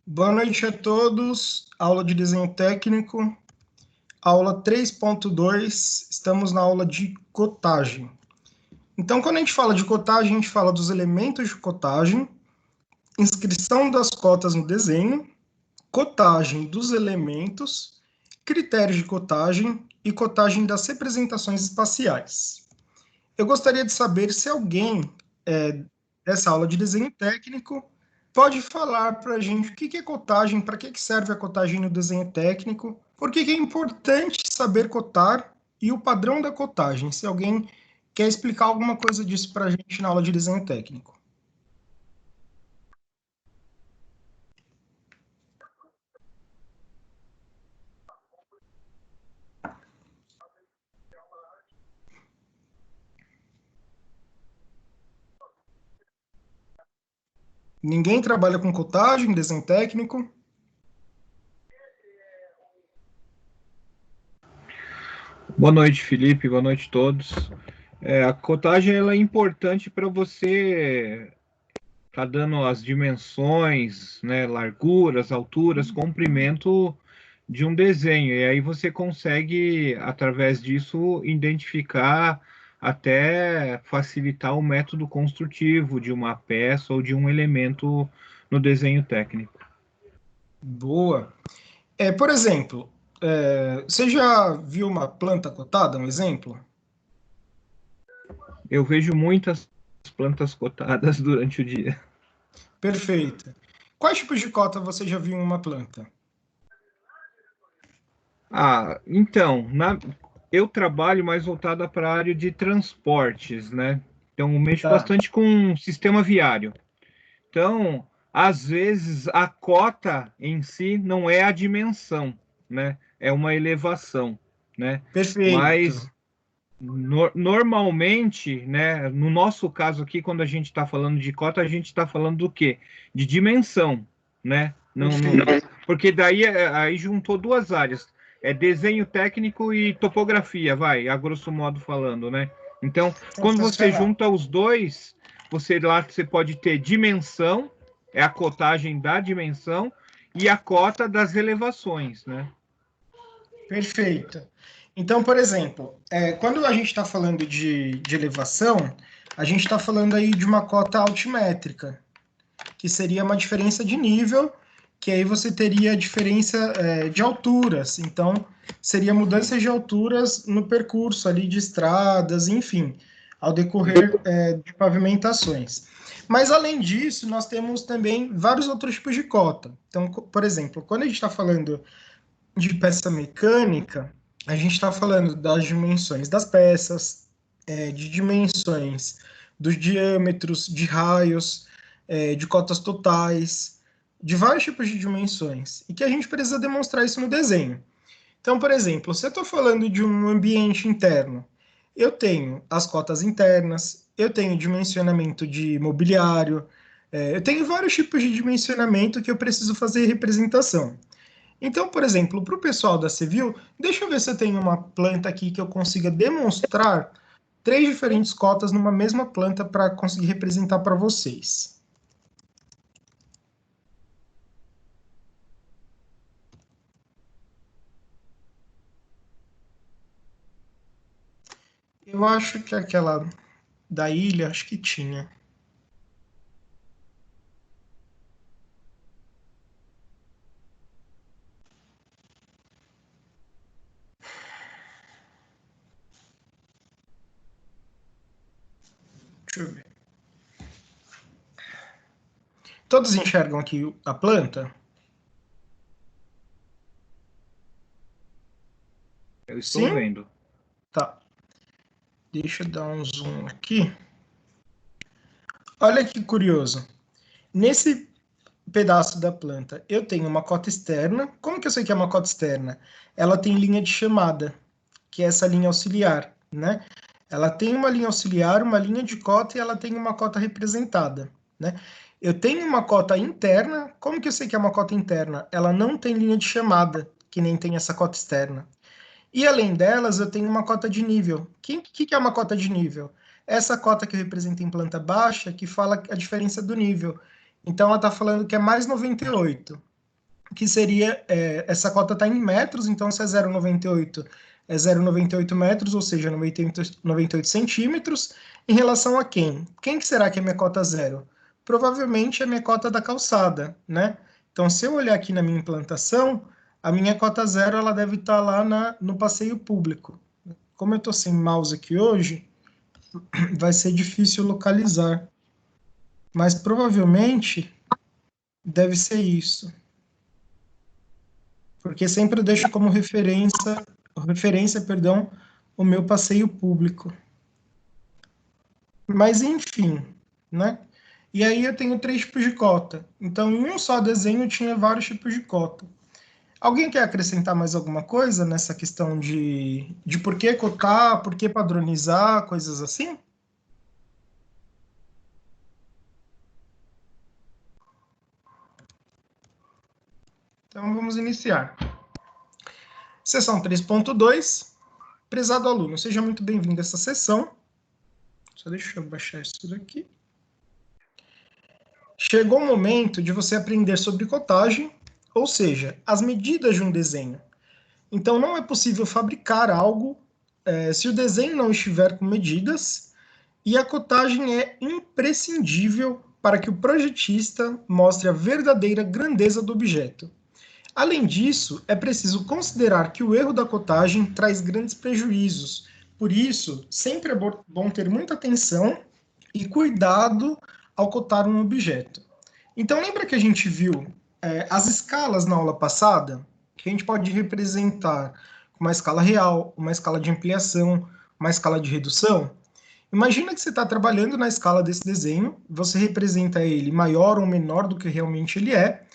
Boa noite a todos. Aula de desenho técnico, aula 3.2. Estamos na aula de cotagem. Então, quando a gente fala de cotagem, a gente fala dos elementos de cotagem, inscrição das cotas no desenho, cotagem dos elementos, critérios de cotagem e cotagem das representações espaciais. Eu gostaria de saber se alguém dessa aula de desenho técnico pode falar para a gente o que é cotagem, para que serve a cotagem no desenho técnico, por que é importante saber cotar e o padrão da cotagem. Se alguém quer explicar alguma coisa disso para a gente na aula de desenho técnico. Ninguém trabalha com cotagem, desenho técnico? Boa noite, Felipe. Boa noite a todos. A cotagem ela é importante para você tá dando as dimensões, né, larguras, alturas, comprimento de um desenho. E aí você consegue, através disso, identificar até facilitar o método construtivo de uma peça ou de um elemento no desenho técnico. Boa. Por exemplo, você já viu uma planta cotada, um exemplo? Eu vejo muitas plantas cotadas durante o dia. Perfeito. Quais tipos de cota você já viu em uma planta? Então, eu trabalho mais voltada para a área de transportes, né? Então, eu mexo Tá, bastante com sistema viário. Então, às vezes, a cota em si não é a dimensão, né? É uma elevação, né? perfeito. Mas, normalmente, né? No nosso caso aqui, quando a gente está falando de cota, a gente está falando do quê? De dimensão, né? Não, Perfeito. porque daí aí juntou duas áreas, é desenho técnico e topografia, vai, a grosso modo falando, né? Então, quando você Sensacional. junta os dois, você pode ter dimensão, é a cotagem da dimensão, e a cota das elevações, né? Perfeito. Então, por exemplo, quando a gente está falando de elevação, a gente está falando aí de uma cota altimétrica, que seria uma diferença de nível, que aí você teria a diferença de alturas. Então, seria mudanças de alturas no percurso ali de estradas, enfim, ao decorrer de pavimentações. Mas, além disso, nós temos também vários outros tipos de cota. Então, por exemplo, quando a gente está falando de peça mecânica, a gente está falando das dimensões das peças, de dimensões dos diâmetros, de raios, de cotas totais, de vários tipos de dimensões, e que a gente precisa demonstrar isso no desenho. Então, por exemplo, se eu estou falando de um ambiente interno, eu tenho as cotas internas, eu tenho dimensionamento de mobiliário, eu tenho vários tipos de dimensionamento que eu preciso fazer representação. Então, por exemplo, para o pessoal da Civil, deixa eu ver se eu tenho uma planta aqui que eu consiga demonstrar três diferentes cotas numa mesma planta para conseguir representar para vocês. Eu acho que aquela da ilha, acho que tinha. Deixa eu ver. Todos enxergam aqui a planta? Eu estou Sim? vendo. Tá. Deixa eu dar um zoom aqui. Olha que curioso. Nesse pedaço da planta, eu tenho uma cota externa. Como que eu sei que é uma cota externa? Ela tem linha de chamada, que é essa linha auxiliar, né? Ela tem uma linha auxiliar, uma linha de cota e ela tem uma cota representada, né? Eu tenho uma cota interna. Como que eu sei que é uma cota interna? Ela não tem linha de chamada, que nem tem essa cota externa. E além delas, eu tenho uma cota de nível. O que é uma cota de nível? Essa cota que eu represento em planta baixa, que fala a diferença do nível. Então, ela está falando que é mais 98. que seria, essa cota está em metros, então se é 0,98, é 0,98 metros, ou seja, 98 centímetros, em relação a quem? Quem que será que é minha cota zero? Provavelmente é a minha cota da calçada, né? Então, se eu olhar aqui na minha implantação, a minha cota zero ela deve estar lá no passeio público. Como eu estou sem mouse aqui hoje, vai ser difícil localizar. Mas provavelmente deve ser isso. Porque sempre eu deixo como referência, perdão, o meu passeio público. Mas enfim, né? E aí eu tenho 3 tipos de cota. Então, em um só desenho tinha vários tipos de cota. Alguém quer acrescentar mais alguma coisa nessa questão de por que cotar, por que padronizar, coisas assim? Então, vamos iniciar. Seção 3.2. Prezado aluno, seja muito bem-vindo a essa sessão. Só deixa eu baixar isso daqui. Chegou o momento de você aprender sobre cotagem, ou seja, as medidas de um desenho. Então, não é possível fabricar algo se o desenho não estiver com medidas, e a cotagem é imprescindível para que o projetista mostre a verdadeira grandeza do objeto. Além disso, é preciso considerar que o erro da cotagem traz grandes prejuízos. Por isso, sempre é bom ter muita atenção e cuidado ao cotar um objeto. Então, lembra que a gente viu as escalas na aula passada? Que a gente pode representar uma escala real, uma escala de ampliação, uma escala de redução? Imagina que você está trabalhando na escala desse desenho, você representa ele maior ou menor do que realmente ele é,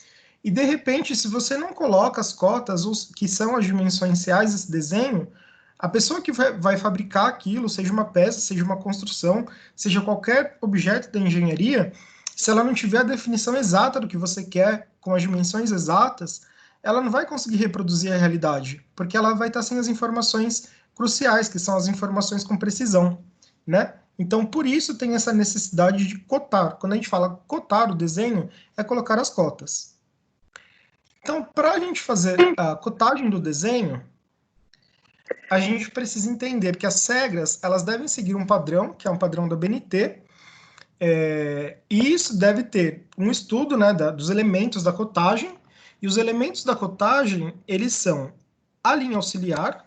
e de repente, se você não coloca as cotas, que são as dimensões reais desse desenho, a pessoa que vai fabricar aquilo, seja uma peça, seja uma construção, seja qualquer objeto da engenharia, se ela não tiver a definição exata do que você quer, com as dimensões exatas, ela não vai conseguir reproduzir a realidade, porque ela vai estar sem as informações cruciais, que são as informações com precisão, né? Então, por isso tem essa necessidade de cotar. Quando a gente fala cotar o desenho, é colocar as cotas. Então, para a gente fazer a cotagem do desenho, a gente precisa entender que as regras elas devem seguir um padrão, que é um padrão da BNT, e isso deve ter um estudo, né, dos elementos da cotagem, e os elementos da cotagem, eles são a linha auxiliar,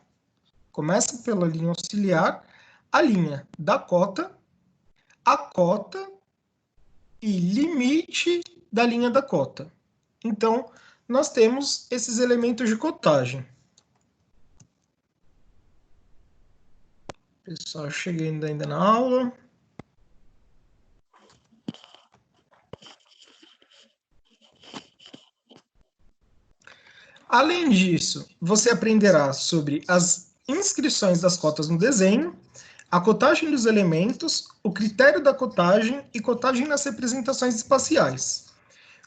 começa pela linha auxiliar, a linha da cota, a cota e limite da linha da cota. Então, nós temos esses elementos de cotagem. Pessoal, cheguei ainda na aula. Além disso, você aprenderá sobre as inscrições das cotas no desenho, a cotagem dos elementos, o critério da cotagem e cotagem nas representações espaciais.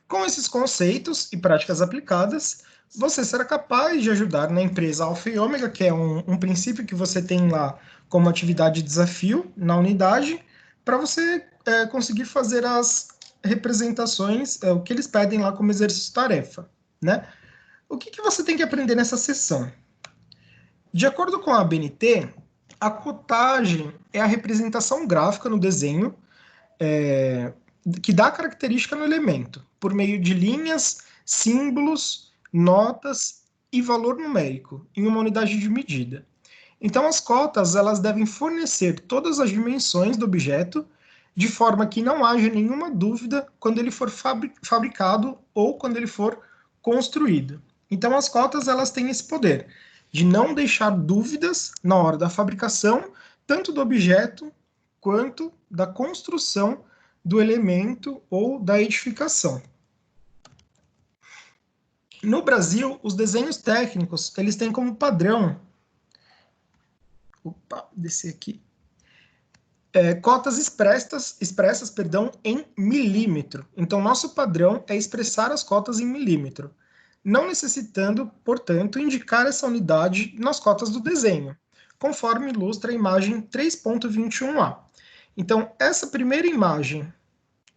Com esses conceitos e práticas aplicadas, você será capaz de ajudar na empresa Alfa e Ômega, que é um princípio que você tem lá como atividade de desafio na unidade, para você conseguir fazer as representações, o que eles pedem lá como exercício-tarefa, né? O que você tem que aprender nessa sessão? De acordo com a ABNT, a cotagem é a representação gráfica no desenho que dá característica no elemento, por meio de linhas, símbolos, notas e valor numérico, em uma unidade de medida. Então, as cotas elas devem fornecer todas as dimensões do objeto, de forma que não haja nenhuma dúvida quando ele for fabricado ou quando ele for construído. Então, as cotas elas têm esse poder de não deixar dúvidas na hora da fabricação, tanto do objeto quanto da construção do elemento ou da edificação. No Brasil, os desenhos técnicos eles têm como padrão, descer aqui, cotas expressas, em milímetro. Então, nosso padrão é expressar as cotas em milímetro, não necessitando, portanto, indicar essa unidade nas cotas do desenho, conforme ilustra a imagem 3.21a. Então, essa primeira imagem,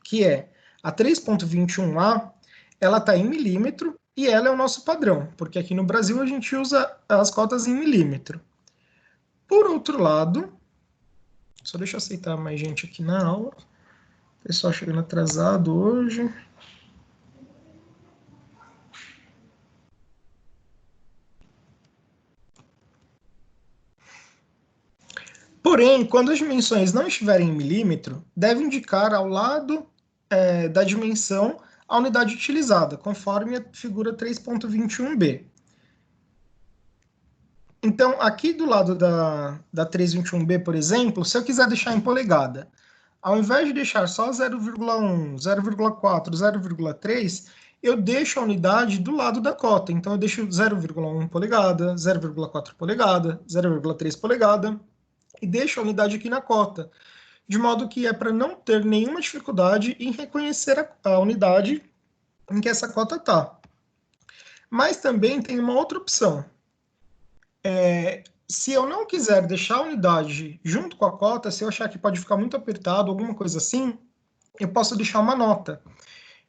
que é a 3.21a, ela está em milímetro e ela é o nosso padrão, porque aqui no Brasil a gente usa as cotas em milímetro. Por outro lado, só deixa eu aceitar mais gente aqui na aula. Pessoal chegando atrasado hoje. Porém, quando as dimensões não estiverem em milímetro, deve indicar ao lado da dimensão a unidade utilizada, conforme a figura 3.21b. Então, aqui do lado da 321b, por exemplo, se eu quiser deixar em polegada, ao invés de deixar só 0,1, 0,4, 0,3, eu deixo a unidade do lado da cota. Então, eu deixo 0,1 polegada, 0,4 polegada, 0,3 polegada, e deixo a unidade aqui na cota, de modo que é para não ter nenhuma dificuldade em reconhecer a unidade em que essa cota está. Mas também tem uma outra opção. Se eu não quiser deixar a unidade junto com a cota, se eu achar que pode ficar muito apertado, alguma coisa assim, eu posso deixar uma nota.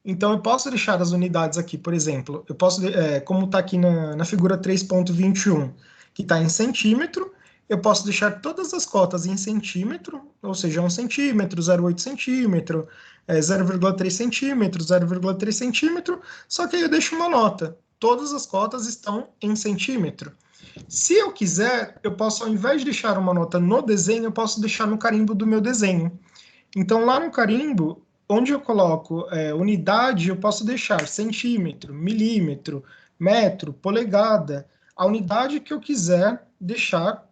Então, eu posso deixar as unidades aqui, por exemplo, eu posso, como está aqui na figura 3.21, que está em centímetro, eu posso deixar todas as cotas em centímetro, ou seja, 1 centímetro, 0,8 centímetro, 0,3 centímetro, 0,3 centímetro, só que aí eu deixo uma nota. Todas as cotas estão em centímetro. Se eu quiser, eu posso, ao invés de deixar uma nota no desenho, eu posso deixar no carimbo do meu desenho. Então, lá no carimbo, onde eu coloco unidade, eu posso deixar centímetro, milímetro, metro, polegada, a unidade que eu quiser deixar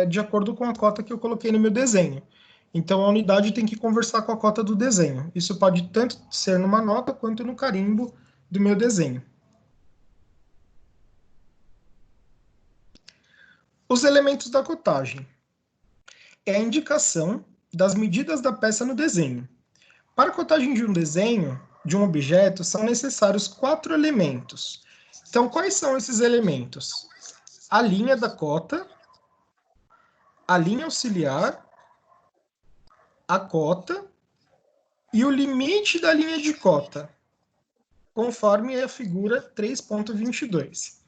de acordo com a cota que eu coloquei no meu desenho. Então, a unidade tem que conversar com a cota do desenho. Isso pode tanto ser numa nota quanto no carimbo do meu desenho. Os elementos da cotagem. É a indicação das medidas da peça no desenho. Para a cotagem de um desenho, de um objeto, são necessários 4 elementos. Então, quais são esses elementos? A linha da cota, a linha auxiliar, a cota e o limite da linha de cota, conforme a figura 3.22.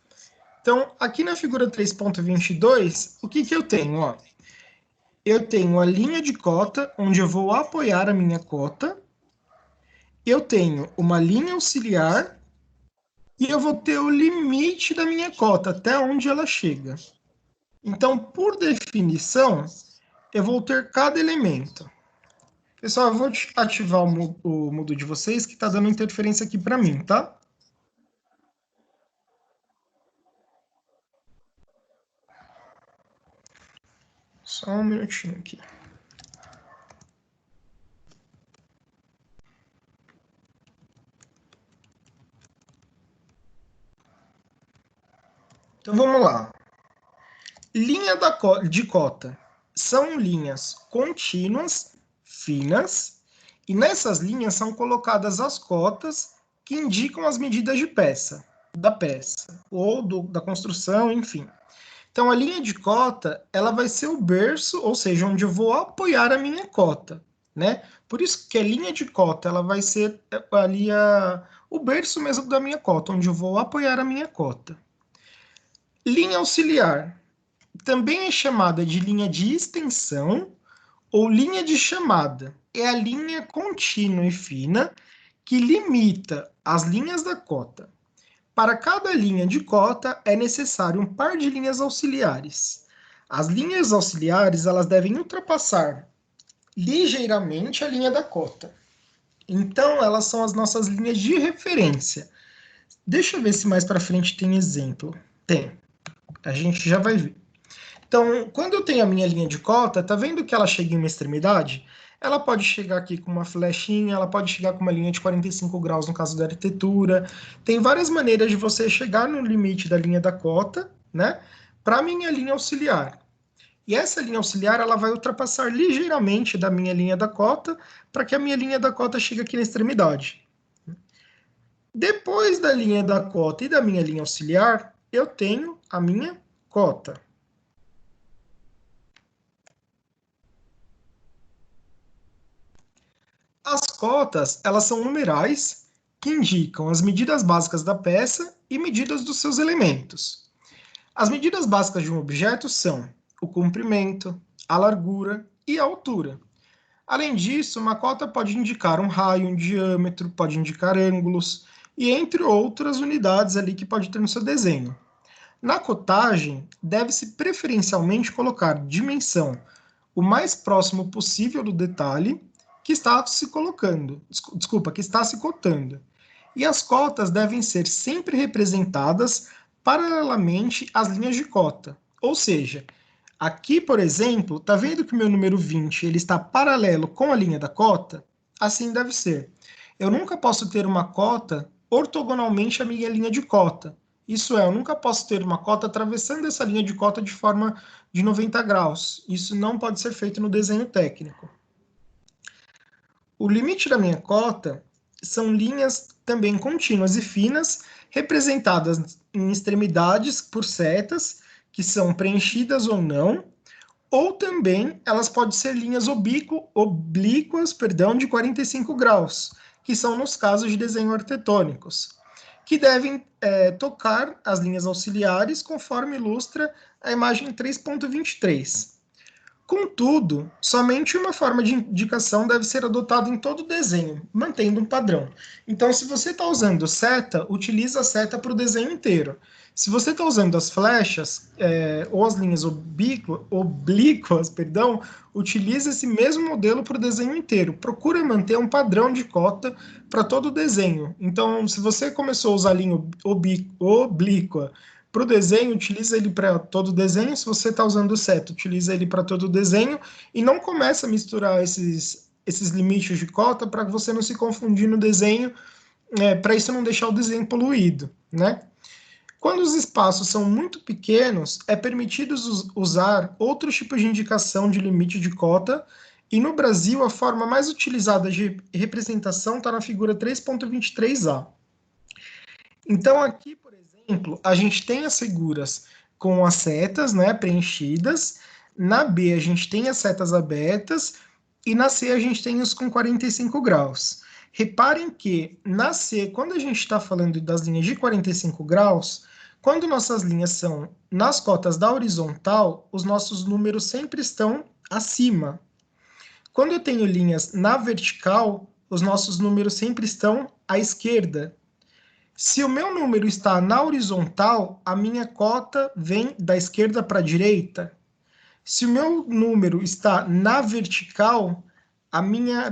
Então, aqui na figura 3.22, o que eu tenho? Ó, eu tenho a linha de cota, onde eu vou apoiar a minha cota. Eu tenho uma linha auxiliar e eu vou ter o limite da minha cota, até onde ela chega. Então, por definição, eu vou ter cada elemento. Pessoal, eu vou ativar o mudo de vocês, que está dando interferência aqui para mim, tá? Só um minutinho aqui. Então, vamos lá. Linha de cota são linhas contínuas, finas, e nessas linhas são colocadas as cotas que indicam as medidas de peça, da peça, ou da construção, enfim. Então, a linha de cota, ela vai ser o berço, ou seja, onde eu vou apoiar a minha cota, né? Por isso que a linha de cota, ela vai ser ali o berço mesmo da minha cota, onde eu vou apoiar a minha cota. Linha auxiliar também é chamada de linha de extensão ou linha de chamada. É a linha contínua e fina que limita as linhas da cota. Para cada linha de cota é necessário um par de linhas auxiliares. As linhas auxiliares elas devem ultrapassar ligeiramente a linha da cota. Então, elas são as nossas linhas de referência. Deixa eu ver se mais para frente tem exemplo. Tem. A gente já vai ver. Então, quando eu tenho a minha linha de cota, tá vendo que ela chega em uma extremidade? Ela pode chegar aqui com uma flechinha, ela pode chegar com uma linha de 45 graus no caso da arquitetura. Tem várias maneiras de você chegar no limite da linha da cota, né? Para a minha linha auxiliar. E essa linha auxiliar, ela vai ultrapassar ligeiramente da minha linha da cota, para que a minha linha da cota chegue aqui na extremidade. Depois da linha da cota e da minha linha auxiliar, eu tenho a minha cota. As cotas, elas são numerais que indicam as medidas básicas da peça e medidas dos seus elementos. As medidas básicas de um objeto são o comprimento, a largura e a altura. Além disso, uma cota pode indicar um raio, um diâmetro, pode indicar ângulos e entre outras unidades ali que pode ter no seu desenho. Na cotagem, deve-se preferencialmente colocar dimensão o mais próximo possível do detalhe que está se colocando, que está se cotando. E as cotas devem ser sempre representadas paralelamente às linhas de cota. Ou seja, aqui, por exemplo, tá vendo que o meu número 20 ele está paralelo com a linha da cota? Assim deve ser. Eu nunca posso ter uma cota ortogonalmente à minha linha de cota. Isso é, eu nunca posso ter uma cota atravessando essa linha de cota de forma de 90 graus. Isso não pode ser feito no desenho técnico. O limite da minha cota são linhas também contínuas e finas, representadas em extremidades por setas, que são preenchidas ou também elas podem ser linhas oblíquas, de 45 graus, que são nos casos de desenho arquitetônicos, que devem tocar as linhas auxiliares, conforme ilustra a imagem 3.23. Contudo, somente uma forma de indicação deve ser adotada em todo desenho, mantendo um padrão. Então, se você está usando seta, utiliza a seta para o desenho inteiro. Se você está usando as flechas ou as linhas oblíquas, utilize esse mesmo modelo para o desenho inteiro. Procura manter um padrão de cota para todo o desenho. Então, se você começou a usar a linha oblíqua para o desenho, utiliza ele para todo o desenho. Se você está usando o seta, utiliza ele para todo o desenho. E não começa a misturar esses limites de cota para você não se confundir no desenho, para isso não deixar o desenho poluído, né? Quando os espaços são muito pequenos, é permitido usar outros tipos de indicação de limite de cota, e no Brasil a forma mais utilizada de representação está na figura 3.23a. Então aqui, por exemplo, a gente tem as figuras com as setas, né, preenchidas. Na B a gente tem as setas abertas e na C a gente tem os com 45 graus. Reparem que na C, quando a gente está falando das linhas de 45 graus, quando nossas linhas são nas cotas da horizontal, os nossos números sempre estão acima. Quando eu tenho linhas na vertical, os nossos números sempre estão à esquerda. Se o meu número está na horizontal, a minha cota vem da esquerda para a direita. Se o meu número está na vertical, a minha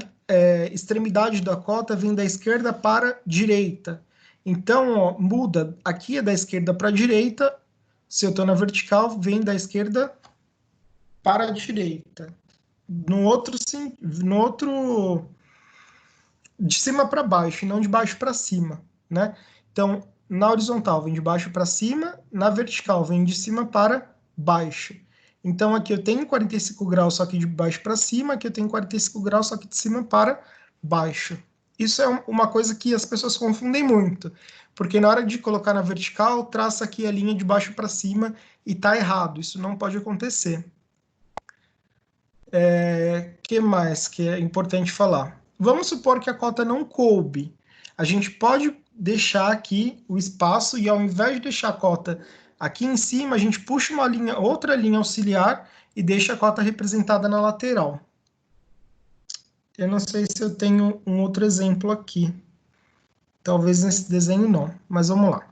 extremidade da cota vem da esquerda para a direita. Então, ó, muda. Aqui é da esquerda para a direita. Se eu estou na vertical, vem da esquerda para a direita. No outro, sim, no outro de cima para baixo, e não de baixo para cima, né? Então, na horizontal vem de baixo para cima, na vertical vem de cima para baixo. Então, aqui eu tenho 45 graus, só que de baixo para cima, aqui eu tenho 45 graus, só que de cima para baixo. Isso é uma coisa que as pessoas confundem muito, porque na hora de colocar na vertical, traça aqui a linha de baixo para cima e tá errado, isso não pode acontecer. Que mais que é importante falar? Vamos supor que a cota não coube. A gente pode deixar aqui o espaço e ao invés de deixar a cota aqui em cima, a gente puxa uma linha, outra linha auxiliar e deixa a cota representada na lateral. Eu não sei se eu tenho um outro exemplo aqui. Talvez nesse desenho não, mas vamos lá.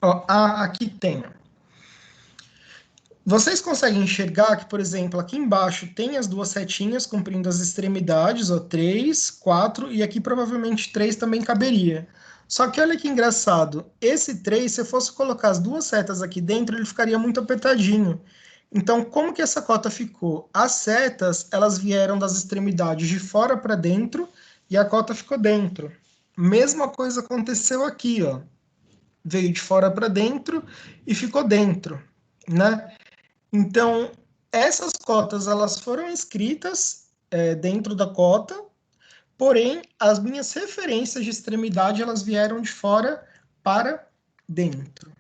Ó, aqui tem. Vocês conseguem enxergar que, por exemplo, aqui embaixo tem as duas setinhas cumprindo as extremidades, ó, 3, 4, e aqui provavelmente 3 também caberia. Só que olha que engraçado, esse 3, se eu fosse colocar as duas setas aqui dentro, ele ficaria muito apertadinho. Então, como que essa cota ficou? As setas, elas vieram das extremidades de fora para dentro e a cota ficou dentro. Mesma coisa aconteceu aqui, ó. Veio de fora para dentro e ficou dentro, né? Então, essas cotas elas foram escritas dentro da cota, porém, as minhas referências de extremidade elas vieram de fora para dentro.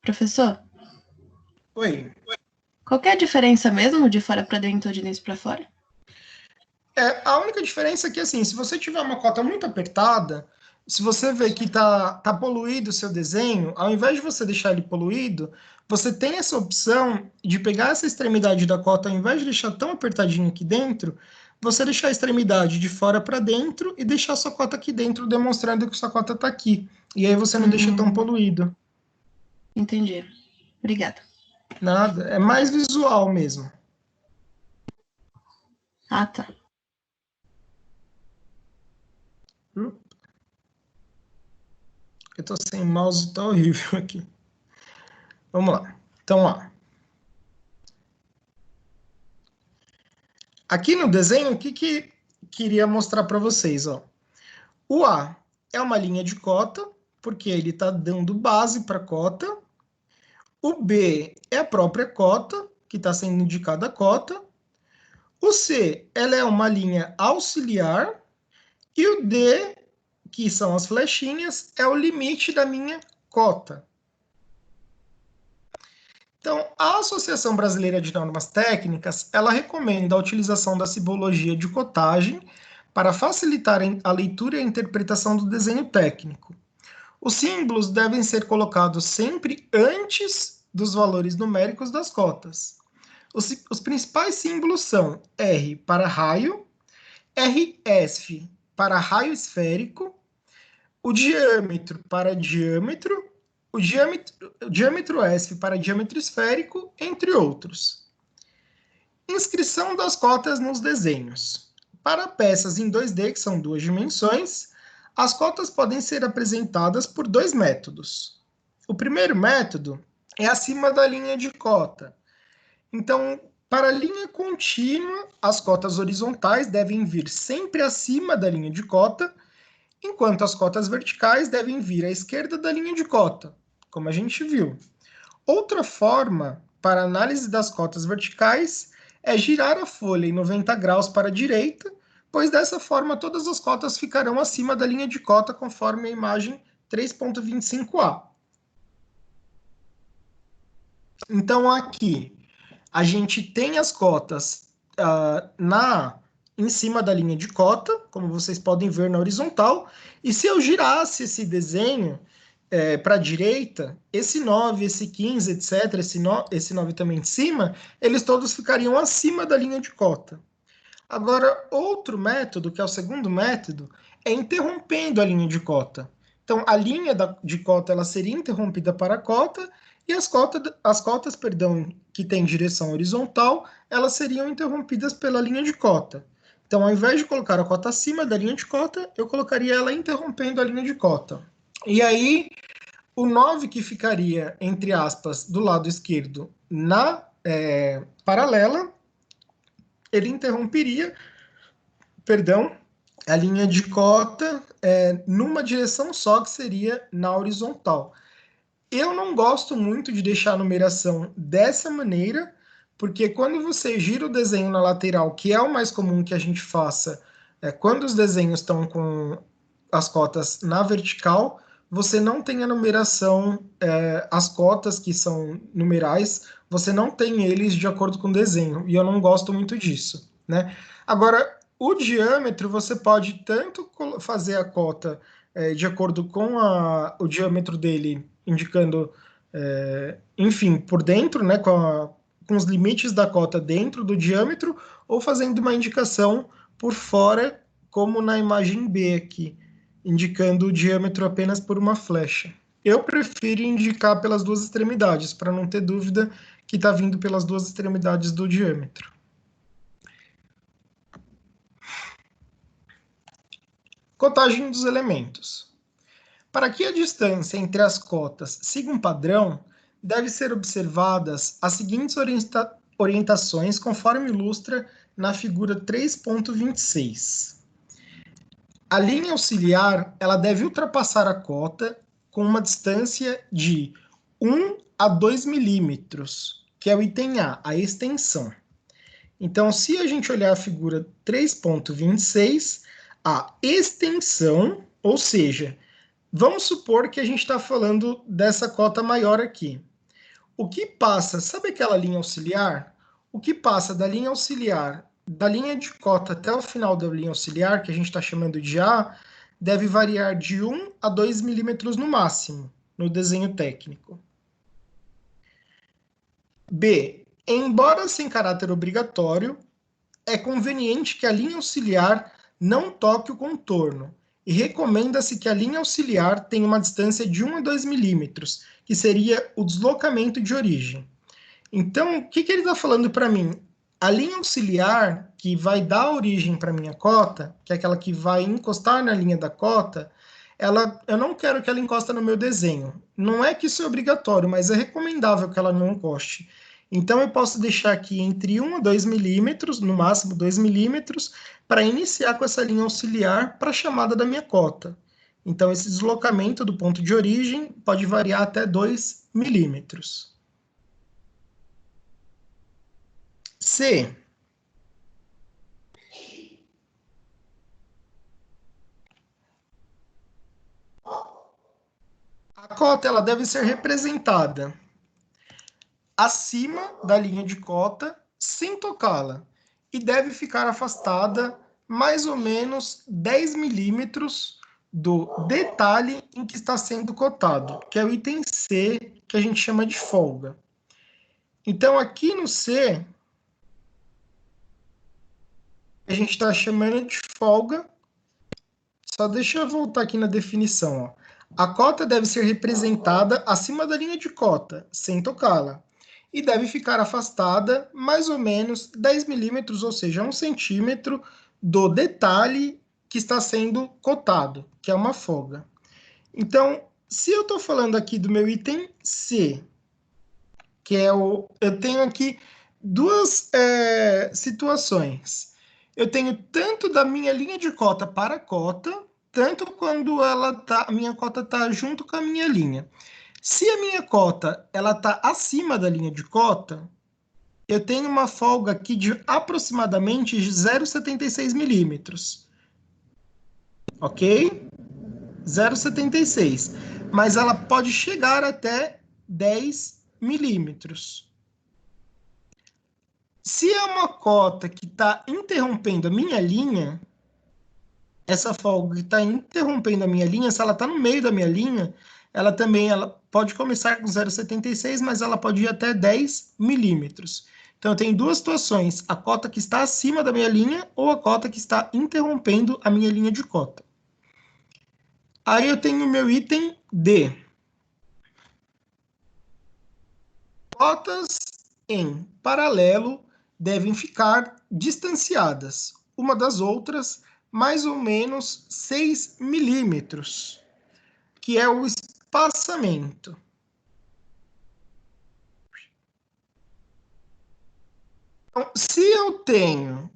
Professor? Oi. Qual que é a diferença mesmo de fora para dentro ou de dentro para fora? A única diferença é que, assim, se você tiver uma cota muito apertada, se você vê que tá poluído o seu desenho, ao invés de você deixar ele poluído, você tem essa opção de pegar essa extremidade da cota, ao invés de deixar tão apertadinho aqui dentro, você deixar a extremidade de fora para dentro e deixar a sua cota aqui dentro, demonstrando que sua cota está aqui. E aí você não deixa tão poluído. Entendi. Obrigada. Nada, é mais visual mesmo. Ah, tá. Eu tô sem mouse, tá horrível aqui. Vamos lá. Então, ó. Aqui no desenho, o que queria mostrar para vocês, ó. O A é uma linha de cota, porque ele está dando base para a cota. O B é a própria cota, que está sendo indicada a cota. O C, ela é uma linha auxiliar. E o D, que são as flechinhas, é o limite da minha cota. Então, a Associação Brasileira de Normas Técnicas, ela recomenda a utilização da simbologia de cotagem para facilitar a leitura e a interpretação do desenho técnico. Os símbolos devem ser colocados sempre antes dos valores numéricos das cotas. Os principais símbolos são R para raio, RS para raio esférico, o diâmetro para diâmetro, o diâmetro S para diâmetro esférico, entre outros. Inscrição das cotas nos desenhos. Para peças em 2D, que são 2 dimensões, as cotas podem ser apresentadas por 2 métodos. O primeiro método é acima da linha de cota. Então, para a linha contínua, as cotas horizontais devem vir sempre acima da linha de cota, enquanto as cotas verticais devem vir à esquerda da linha de cota, como a gente viu. Outra forma para análise das cotas verticais é girar a folha em 90 graus para a direita, pois dessa forma todas as cotas ficarão acima da linha de cota, conforme a imagem 3.25a. Então, aqui, a gente tem as cotas em cima da linha de cota, como vocês podem ver na horizontal, e se eu girasse esse desenho para a direita, esse 9, esse 15, etc., esse 9 também em cima, eles todos ficariam acima da linha de cota. Agora, outro método, que é o segundo método, é interrompendo a linha de cota. Então, a linha de cota ela seria interrompida para a cota, e as cotas, que têm direção horizontal, elas seriam interrompidas pela linha de cota. Então, ao invés de colocar a cota acima da linha de cota, eu colocaria ela interrompendo a linha de cota. E aí, o 9 que ficaria, entre aspas, do lado esquerdo na paralela, ele interromperia, a linha de cota numa direção só, que seria na horizontal. Eu não gosto muito de deixar a numeração dessa maneira, porque quando você gira o desenho na lateral, que é o mais comum que a gente faça, quando os desenhos estão com as cotas na vertical, você não tem a numeração, as cotas que são numerais, você não tem eles de acordo com o desenho, e eu não gosto muito disso, né? Agora, o diâmetro, você pode tanto fazer a cota de acordo com o diâmetro dele, indicando, enfim, por dentro, né, com os limites da cota dentro do diâmetro, ou fazendo uma indicação por fora, como na imagem B aqui, indicando o diâmetro apenas por uma flecha. Eu prefiro indicar pelas duas extremidades, para não ter dúvida que está vindo pelas duas extremidades do diâmetro. Cotagem dos elementos. Para que a distância entre as cotas siga um padrão, deve ser observadas as seguintes orientações, conforme ilustra na figura 3.26. A linha auxiliar, ela deve ultrapassar a cota com uma distância de 1 a 2 milímetros, que é o item a extensão. Então, se a gente olhar a figura 3.26, a extensão, ou seja, vamos supor que a gente está falando dessa cota maior aqui. o que passa, sabe aquela linha auxiliar? O que passa da linha auxiliar, da linha de cota até o final da linha auxiliar, que a gente está chamando de A, deve variar de 1 a 2 milímetros no máximo, no desenho técnico. B. Embora sem caráter obrigatório, é conveniente que a linha auxiliar não toque o contorno, e recomenda-se que a linha auxiliar tenha uma distância de 1 a 2 milímetros, que seria o deslocamento de origem. Então, o que ele está falando para mim? A linha auxiliar, que vai dar origem para a minha cota, que é aquela que vai encostar na linha da cota, eu não quero que ela encoste no meu desenho. Não é que isso é obrigatório, mas é recomendável que ela não encoste. Então, eu posso deixar aqui entre 1 a 2 milímetros, no máximo 2 milímetros, para iniciar com essa linha auxiliar para a chamada da minha cota. Então, esse deslocamento do ponto de origem pode variar até 2 milímetros. C. A cota ela deve ser representada acima da linha de cota, sem tocá-la, e deve ficar afastada mais ou menos 10 milímetros do detalhe em que está sendo cotado, que é o item C, que a gente chama de folga. Então, aqui no C, a gente está chamando de folga. Só deixa eu voltar aqui na definição. Ó. A cota deve ser representada acima da linha de cota, sem tocá-la, e deve ficar afastada mais ou menos 10 milímetros, ou seja, 1 centímetro, do detalhe que está sendo cotado, que é uma folga. Então, se eu estou falando aqui do meu item C, que é o... Eu tenho aqui duas situações. Eu tenho tanto da minha linha de cota para cota, tanto quando a minha cota está junto com a minha linha. Se a minha cota está acima da linha de cota, eu tenho uma folga aqui de aproximadamente 0,76 milímetros. Ok? 0,76. Mas ela pode chegar até 10 milímetros. Se é uma cota que está interrompendo a minha linha, essa folga que está interrompendo a minha linha, se ela está no meio da minha linha, ela pode começar com 0,76, mas ela pode ir até 10 milímetros. Então, eu tenho duas situações, a cota que está acima da minha linha ou a cota que está interrompendo a minha linha de cota. Aí eu tenho o meu item D. Cotas em paralelo devem ficar distanciadas uma das outras mais ou menos 6 milímetros, que é o espaçamento. Então, se eu tenho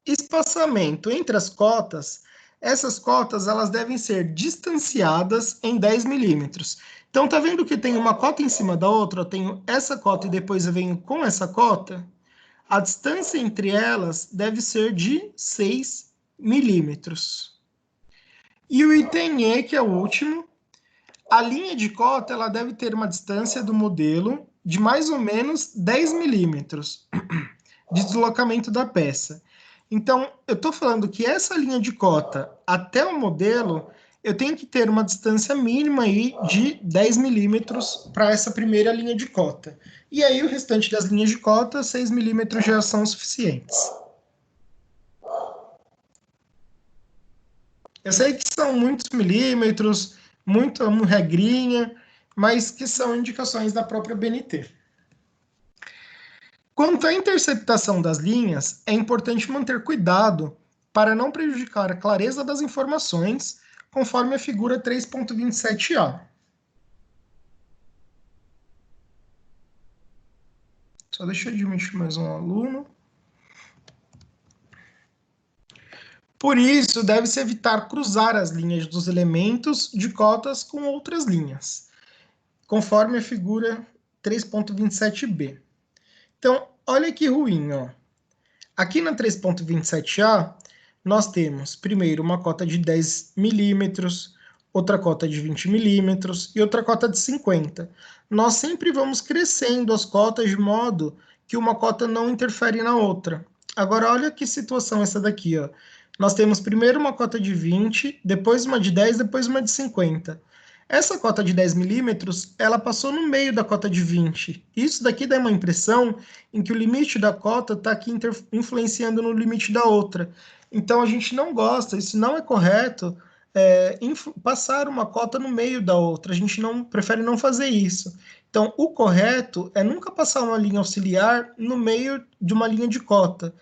espaçamento entre as cotas, essas cotas elas devem ser distanciadas em 10 milímetros. Então, tá vendo que tem uma cota em cima da outra? Eu tenho essa cota e depois eu venho com essa cota? A distância entre elas deve ser de 6 milímetros. E o item E, que é o último, a linha de cota ela deve ter uma distância do modelo de mais ou menos 10 milímetros de deslocamento da peça. Então, eu estou falando que essa linha de cota até o modelo, eu tenho que ter uma distância mínima aí de 10 milímetros para essa primeira linha de cota. E aí, o restante das linhas de cota, 6 milímetros já são suficientes. Eu sei que são muitos milímetros, muita regrinha, mas que são indicações da própria BNT. Quanto à interceptação das linhas, é importante manter cuidado para não prejudicar a clareza das informações, conforme a figura 3.27a. Só deixa eu admitir mais um aluno. Por isso, deve-se evitar cruzar as linhas dos elementos de cotas com outras linhas, conforme a figura 3.27b. Então, olha que ruim, ó. Aqui na 3.27a, nós temos, primeiro, uma cota de 10 milímetros, outra cota de 20 milímetros e outra cota de 50. Nós sempre vamos crescendo as cotas de modo que uma cota não interfere na outra. Agora, olha que situação essa daqui, ó. Nós temos primeiro uma cota de 20, depois uma de 10, depois uma de 50. Essa cota de 10 milímetros, ela passou no meio da cota de 20. Isso daqui dá uma impressão em que o limite da cota está aqui influenciando no limite da outra. Então, a gente não gosta, isso não é correto, passar uma cota no meio da outra. A gente não prefere não fazer isso. Então, o correto é nunca passar uma linha auxiliar no meio de uma linha de cota.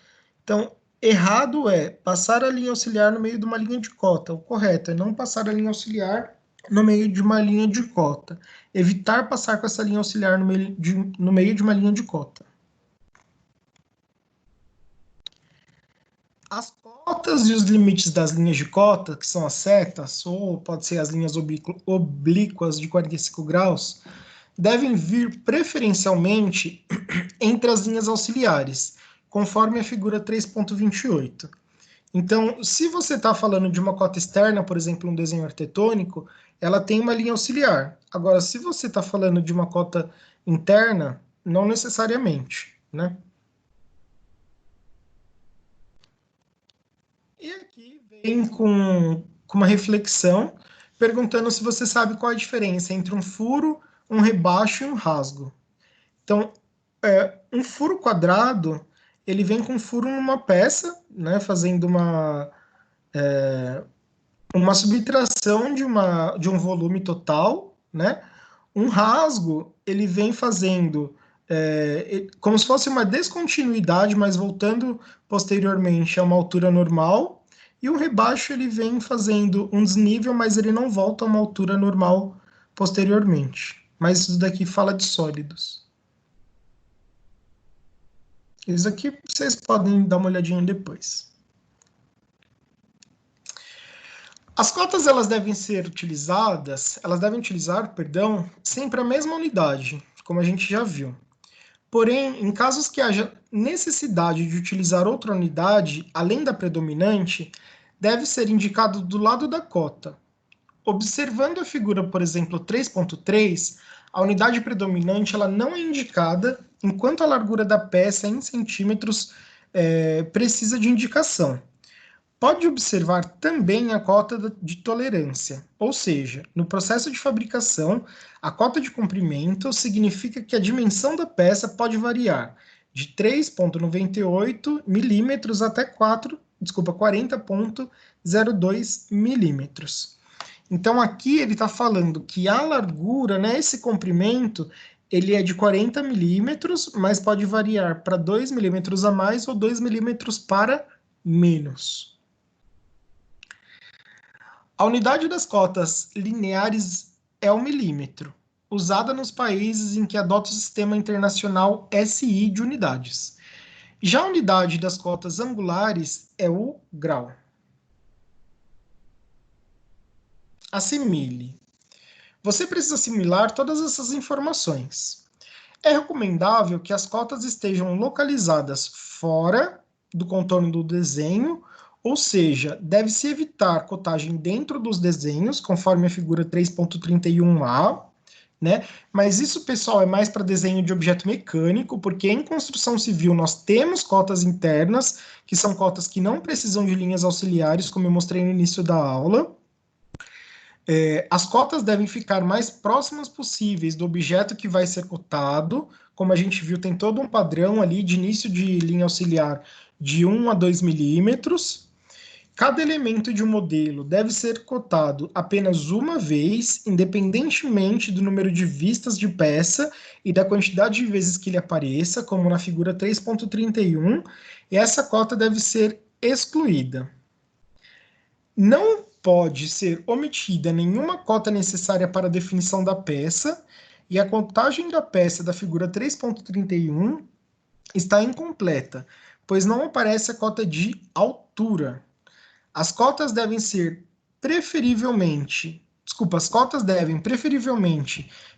Então, errado é passar a linha auxiliar no meio de uma linha de cota. O correto é não passar a linha auxiliar no meio de uma linha de cota. Evitar passar com essa linha auxiliar no meio de uma linha de cota. As cotas e os limites das linhas de cota, que são as setas, ou pode ser as linhas oblíquas de 45 graus, devem vir preferencialmente entre as linhas auxiliares, conforme a figura 3.28. Então, se você está falando de uma cota externa, por exemplo, um desenho arquitetônico, ela tem uma linha auxiliar. Agora, se você está falando de uma cota interna, não necessariamente, né? E aqui vem com uma reflexão, perguntando se você sabe qual a diferença entre um furo, um rebaixo e um rasgo. Então, um furo quadrado, ele vem com um furo numa peça, né, fazendo uma subtração de um volume total, né? Um rasgo, ele vem fazendo como se fosse uma descontinuidade, mas voltando posteriormente a uma altura normal, e o rebaixo ele vem fazendo um desnível, mas ele não volta a uma altura normal posteriormente. Mas isso daqui fala de sólidos. Isso aqui vocês podem dar uma olhadinha depois. As cotas elas devem utilizar, sempre a mesma unidade, como a gente já viu. Porém, em casos que haja necessidade de utilizar outra unidade, além da predominante, deve ser indicado do lado da cota. Observando a figura, por exemplo, 3.3, a unidade predominante ela não é indicada, enquanto a largura da peça em centímetros precisa de indicação. Pode observar também a cota de tolerância, ou seja, no processo de fabricação, a cota de comprimento significa que a dimensão da peça pode variar de 3,98 milímetros até 40,02 milímetros. Então, aqui ele está falando que a largura, né, esse comprimento, ele é de 40 milímetros, mas pode variar para 2 milímetros a mais ou 2 milímetros para menos. A unidade das cotas lineares é o milímetro, usada nos países em que adota o Sistema Internacional SI de unidades. Já a unidade das cotas angulares é o grau. Assimile. Você precisa assimilar todas essas informações. É recomendável que as cotas estejam localizadas fora do contorno do desenho, ou seja, deve-se evitar cotagem dentro dos desenhos, conforme a figura 3.31a, né? Mas isso, pessoal, é mais para desenho de objeto mecânico, porque em construção civil nós temos cotas internas, que são cotas que não precisam de linhas auxiliares, como eu mostrei no início da aula. As cotas devem ficar mais próximas possíveis do objeto que vai ser cotado. Como a gente viu, tem todo um padrão ali de início de linha auxiliar de 1 a 2 milímetros. Cada elemento de um modelo deve ser cotado apenas uma vez, independentemente do número de vistas de peça e da quantidade de vezes que ele apareça, como na figura 3.31, e essa cota deve ser excluída. Não pode ser omitida nenhuma cota necessária para a definição da peça, e a contagem da peça da figura 3.31 está incompleta, pois não aparece a cota de altura. As cotas devem preferivelmente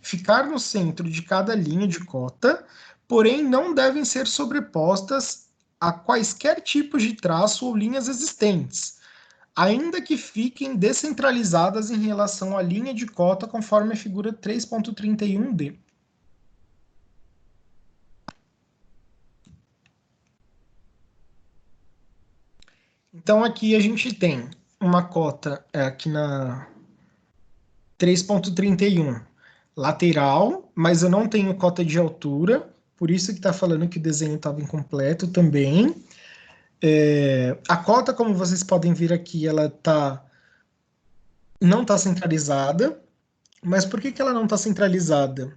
ficar no centro de cada linha de cota, porém não devem ser sobrepostas a quaisquer tipos de traço ou linhas existentes. ainda que fiquem descentralizadas em relação à linha de cota, conforme a figura 3.31d. Então, aqui a gente tem uma cota aqui na 3.31 lateral, mas eu não tenho cota de altura, por isso que está falando que o desenho estava incompleto também. A cota, como vocês podem ver aqui, ela não está centralizada. Mas por que ela não está centralizada?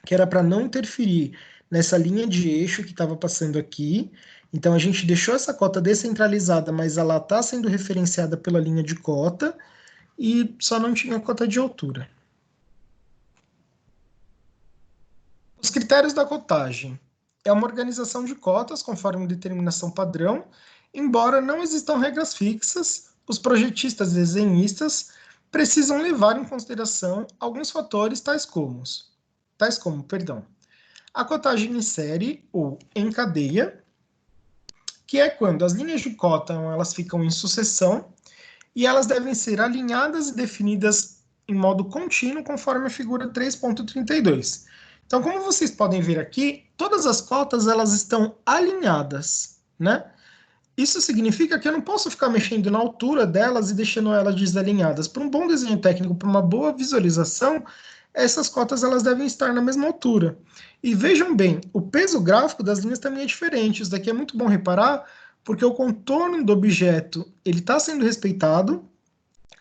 Que era para não interferir nessa linha de eixo que estava passando aqui. Então a gente deixou essa cota descentralizada, mas ela está sendo referenciada pela linha de cota e só não tinha cota de altura. Os critérios da cotagem. É uma organização de cotas conforme determinação padrão, embora não existam regras fixas, os projetistas e desenhistas precisam levar em consideração alguns fatores tais como, a cotagem em série ou em cadeia, que é quando as linhas de cota elas ficam em sucessão e elas devem ser alinhadas e definidas em modo contínuo conforme a figura 3.32. Então, como vocês podem ver aqui, todas as cotas elas estão alinhadas, né? Isso significa que eu não posso ficar mexendo na altura delas e deixando elas desalinhadas. Para um bom desenho técnico, para uma boa visualização, essas cotas elas devem estar na mesma altura. E vejam bem, o peso gráfico das linhas também é diferente. Isso daqui é muito bom reparar, porque o contorno do objeto ele está sendo respeitado,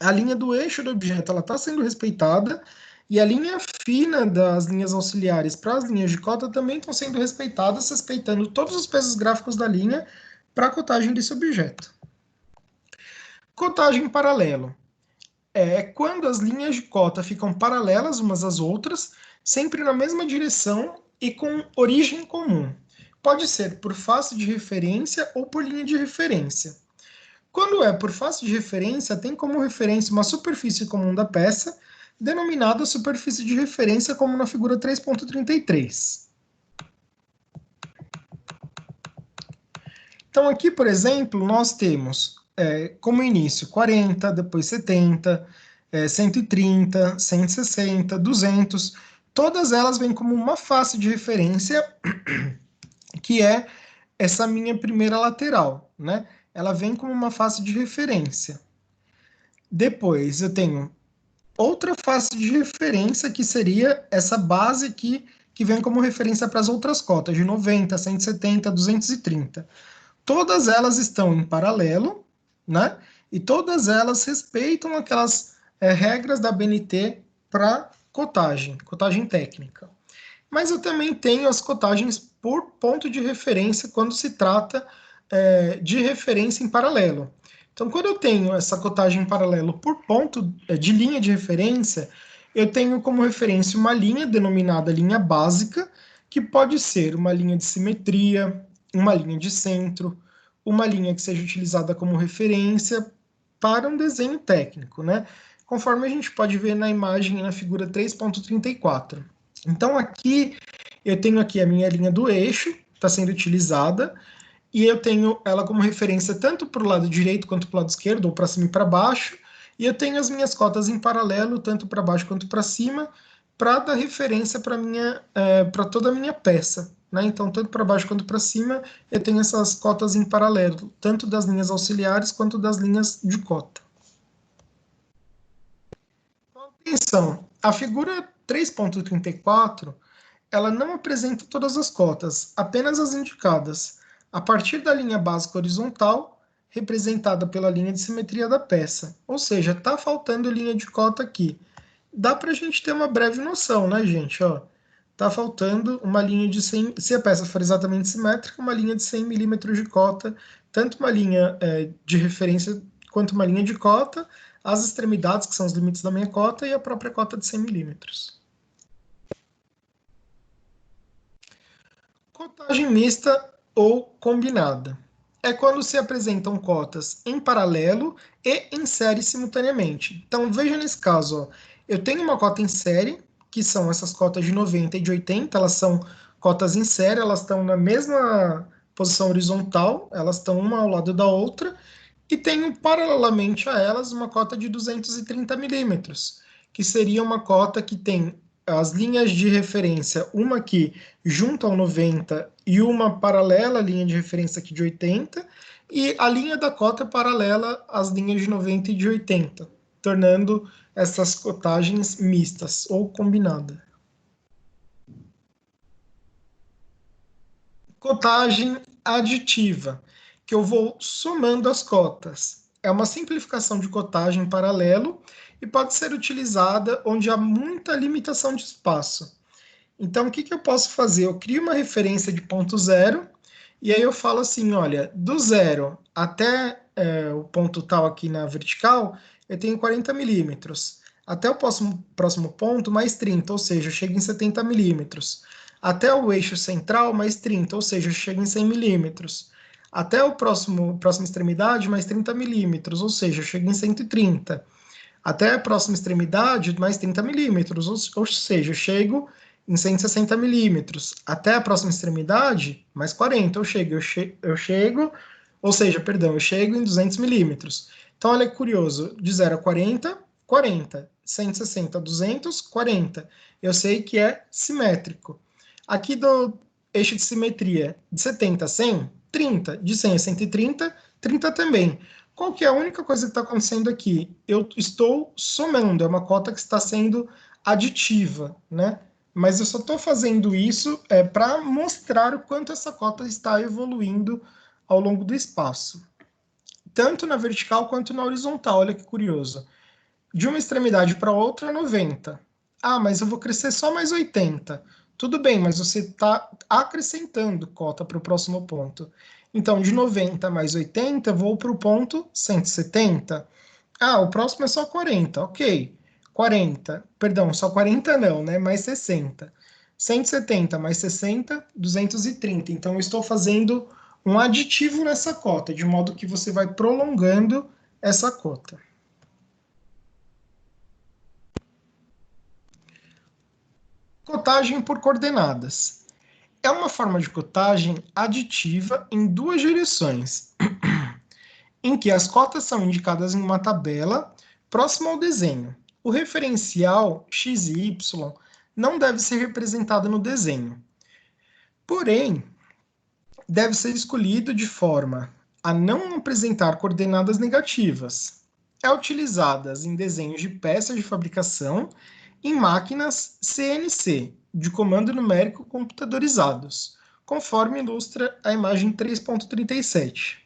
a linha do eixo do objeto ela está sendo respeitada, e a linha fina das linhas auxiliares para as linhas de cota também estão sendo respeitadas, respeitando todos os pesos gráficos da linha para a cotagem desse objeto. Cotagem em paralelo. É quando as linhas de cota ficam paralelas umas às outras, sempre na mesma direção e com origem comum. Pode ser por face de referência ou por linha de referência. Quando é por face de referência, tem como referência uma superfície comum da peça, denominada superfície de referência, como na figura 3.33. Então, aqui, por exemplo, nós temos como início 40, depois 70, 130, 160, 200. Todas elas vêm como uma face de referência, que é essa minha primeira lateral, né? Ela vem como uma face de referência. Depois eu tenho outra face de referência, que seria essa base aqui, que vem como referência para as outras cotas, de 90, 170, 230. Todas elas estão em paralelo, né? E todas elas respeitam aquelas regras da BNT para cotagem técnica. Mas eu também tenho as cotagens por ponto de referência quando se trata de referência em paralelo. Então, quando eu tenho essa cotagem em paralelo por ponto de linha de referência, eu tenho como referência uma linha denominada linha básica, que pode ser uma linha de simetria, uma linha de centro, uma linha que seja utilizada como referência para um desenho técnico, né? Conforme a gente pode ver na imagem na figura 3.34. Então, aqui, eu tenho aqui a minha linha do eixo, está sendo utilizada, e eu tenho ela como referência tanto para o lado direito quanto para o lado esquerdo, ou para cima e para baixo, e eu tenho as minhas cotas em paralelo, tanto para baixo quanto para cima, para dar referência para toda a minha peça. Né? Então, tanto para baixo quanto para cima, eu tenho essas cotas em paralelo, tanto das linhas auxiliares quanto das linhas de cota. Então, atenção, a figura 3.34, ela não apresenta todas as cotas, apenas as indicadas, a partir da linha básica horizontal, representada pela linha de simetria da peça. Ou seja, está faltando linha de cota aqui. Dá para a gente ter uma breve noção, né, gente? Ó, tá faltando uma linha de 100, se a peça for exatamente simétrica, uma linha de 100 milímetros de cota, tanto uma linha de referência quanto uma linha de cota, as extremidades, que são os limites da minha cota, e a própria cota de 100 milímetros. Cotagem mista ou combinada. É quando se apresentam cotas em paralelo e em série simultaneamente. Então, veja nesse caso, ó, eu tenho uma cota em série, que são essas cotas de 90 e de 80, elas são cotas em série, elas estão na mesma posição horizontal, elas estão uma ao lado da outra, e tenho paralelamente a elas uma cota de 230 milímetros, que seria uma cota que tem as linhas de referência, uma aqui junto ao 90 e uma paralela à linha de referência aqui de 80, e a linha da cota paralela às linhas de 90 e de 80, tornando essas cotagens mistas ou combinadas. Cotagem aditiva, que eu vou somando as cotas. É uma simplificação de cotagem paralelo e pode ser utilizada onde há muita limitação de espaço. Então, o que eu posso fazer? Eu crio uma referência de ponto zero, e aí eu falo assim, olha, do zero até o ponto tal aqui na vertical, eu tenho 40 milímetros. Até o próximo ponto, mais 30, ou seja, eu chego em 70 milímetros. Até o eixo central, mais 30, ou seja, eu chego em 100 milímetros. Até o próxima extremidade, mais 30 milímetros, ou seja, eu chego em 130. Até a próxima extremidade, mais 30 milímetros, ou seja, eu chego em 160 milímetros. Até a próxima extremidade, mais 40, eu chego, ou seja, perdão, eu chego em 200 milímetros. Então, olha que curioso, de 0 a 40, 40, 160 a 200, 40. Eu sei que é simétrico. Aqui do eixo de simetria, de 70 a 100, 30. De 100 a 130, 30 também. Qual que é a única coisa que está acontecendo aqui? Eu estou somando, é uma cota que está sendo aditiva, né? Mas eu só estou fazendo isso para mostrar o quanto essa cota está evoluindo ao longo do espaço. Tanto na vertical quanto na horizontal, olha que curioso. De uma extremidade para outra, 90. Ah, mas eu vou crescer só mais 80. Tudo bem, mas você está acrescentando cota para o próximo ponto. Então, de 90 mais 80, vou para o ponto 170. Ah, o próximo é só 40, ok. 40, perdão, só 40 não, né? Mais 60. 170 mais 60, 230. Então, eu estou fazendo um aditivo nessa cota, de modo que você vai prolongando essa cota. Cotagem por coordenadas. É uma forma de cotagem aditiva em duas direções, em que as cotas são indicadas em uma tabela próxima ao desenho. O referencial x e y não deve ser representado no desenho. Porém, deve ser escolhido de forma a não apresentar coordenadas negativas. É utilizadas em desenhos de peças de fabricação em máquinas CNC, de comando numérico computadorizados, conforme ilustra a imagem 3.37.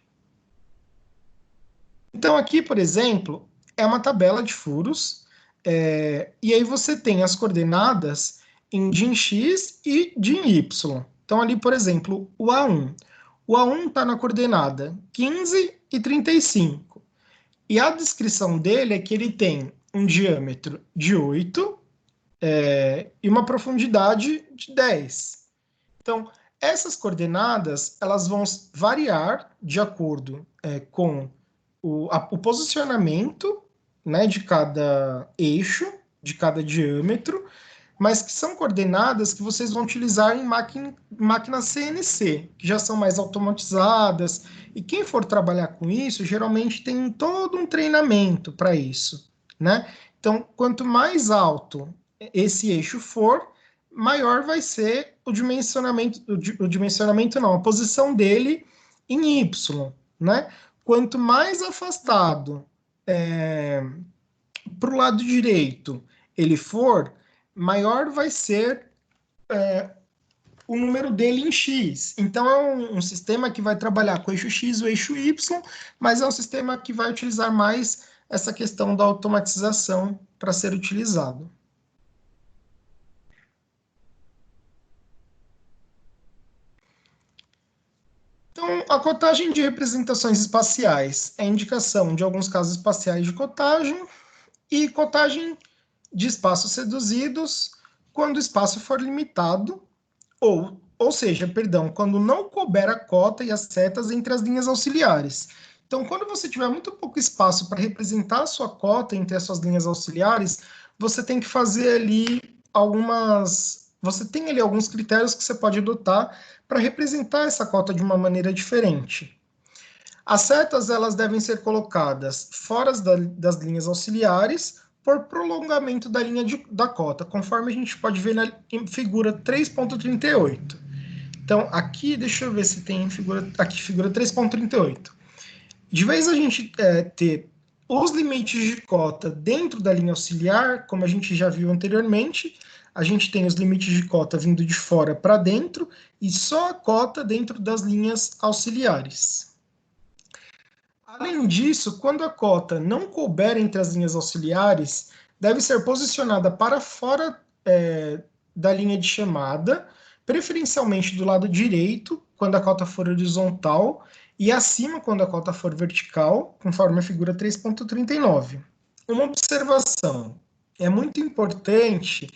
Então, aqui, por exemplo, é uma tabela de furos, e aí você tem as coordenadas em DIN X e DIN Y. Então, ali, por exemplo, o A1. O A1 está na coordenada 15 e 35. E a descrição dele é que ele tem um diâmetro de 8 e uma profundidade de 10. Então, essas coordenadas elas vão variar de acordo com o posicionamento, né, de cada eixo, de cada diâmetro, mas que são coordenadas que vocês vão utilizar em máquinas CNC, que já são mais automatizadas, e quem for trabalhar com isso, geralmente tem todo um treinamento para isso, né? Então, quanto mais alto esse eixo for, maior vai ser o dimensionamento não, a posição dele em Y, né? Quanto mais afastado para o lado direito ele for, maior vai ser o número dele em X. Então, é um sistema que vai trabalhar com o eixo X e o eixo Y, mas é um sistema que vai utilizar mais essa questão da automatização para ser utilizado. Então, a cotagem de representações espaciais é indicação de alguns casos espaciais de cotagem e cotagem de espaços reduzidos quando o espaço for limitado, ou seja, perdão, quando não couber a cota e as setas entre as linhas auxiliares. Então, quando você tiver muito pouco espaço para representar a sua cota entre as suas linhas auxiliares, você tem que fazer ali você tem ali alguns critérios que você pode adotar para representar essa cota de uma maneira diferente. As setas elas devem ser colocadas fora das linhas auxiliares por prolongamento da linha da cota, conforme a gente pode ver na figura 3.38. Então, aqui, deixa eu ver se tem figura 3.38. De vez a gente ter os limites de cota dentro da linha auxiliar, como a gente já viu anteriormente, a gente tem os limites de cota vindo de fora para dentro e só a cota dentro das linhas auxiliares. Além disso, quando a cota não couber entre as linhas auxiliares, deve ser posicionada para fora da linha de chamada, preferencialmente do lado direito, quando a cota for horizontal, e acima quando a cota for vertical, conforme a figura 3.39. Uma observação. É muito importante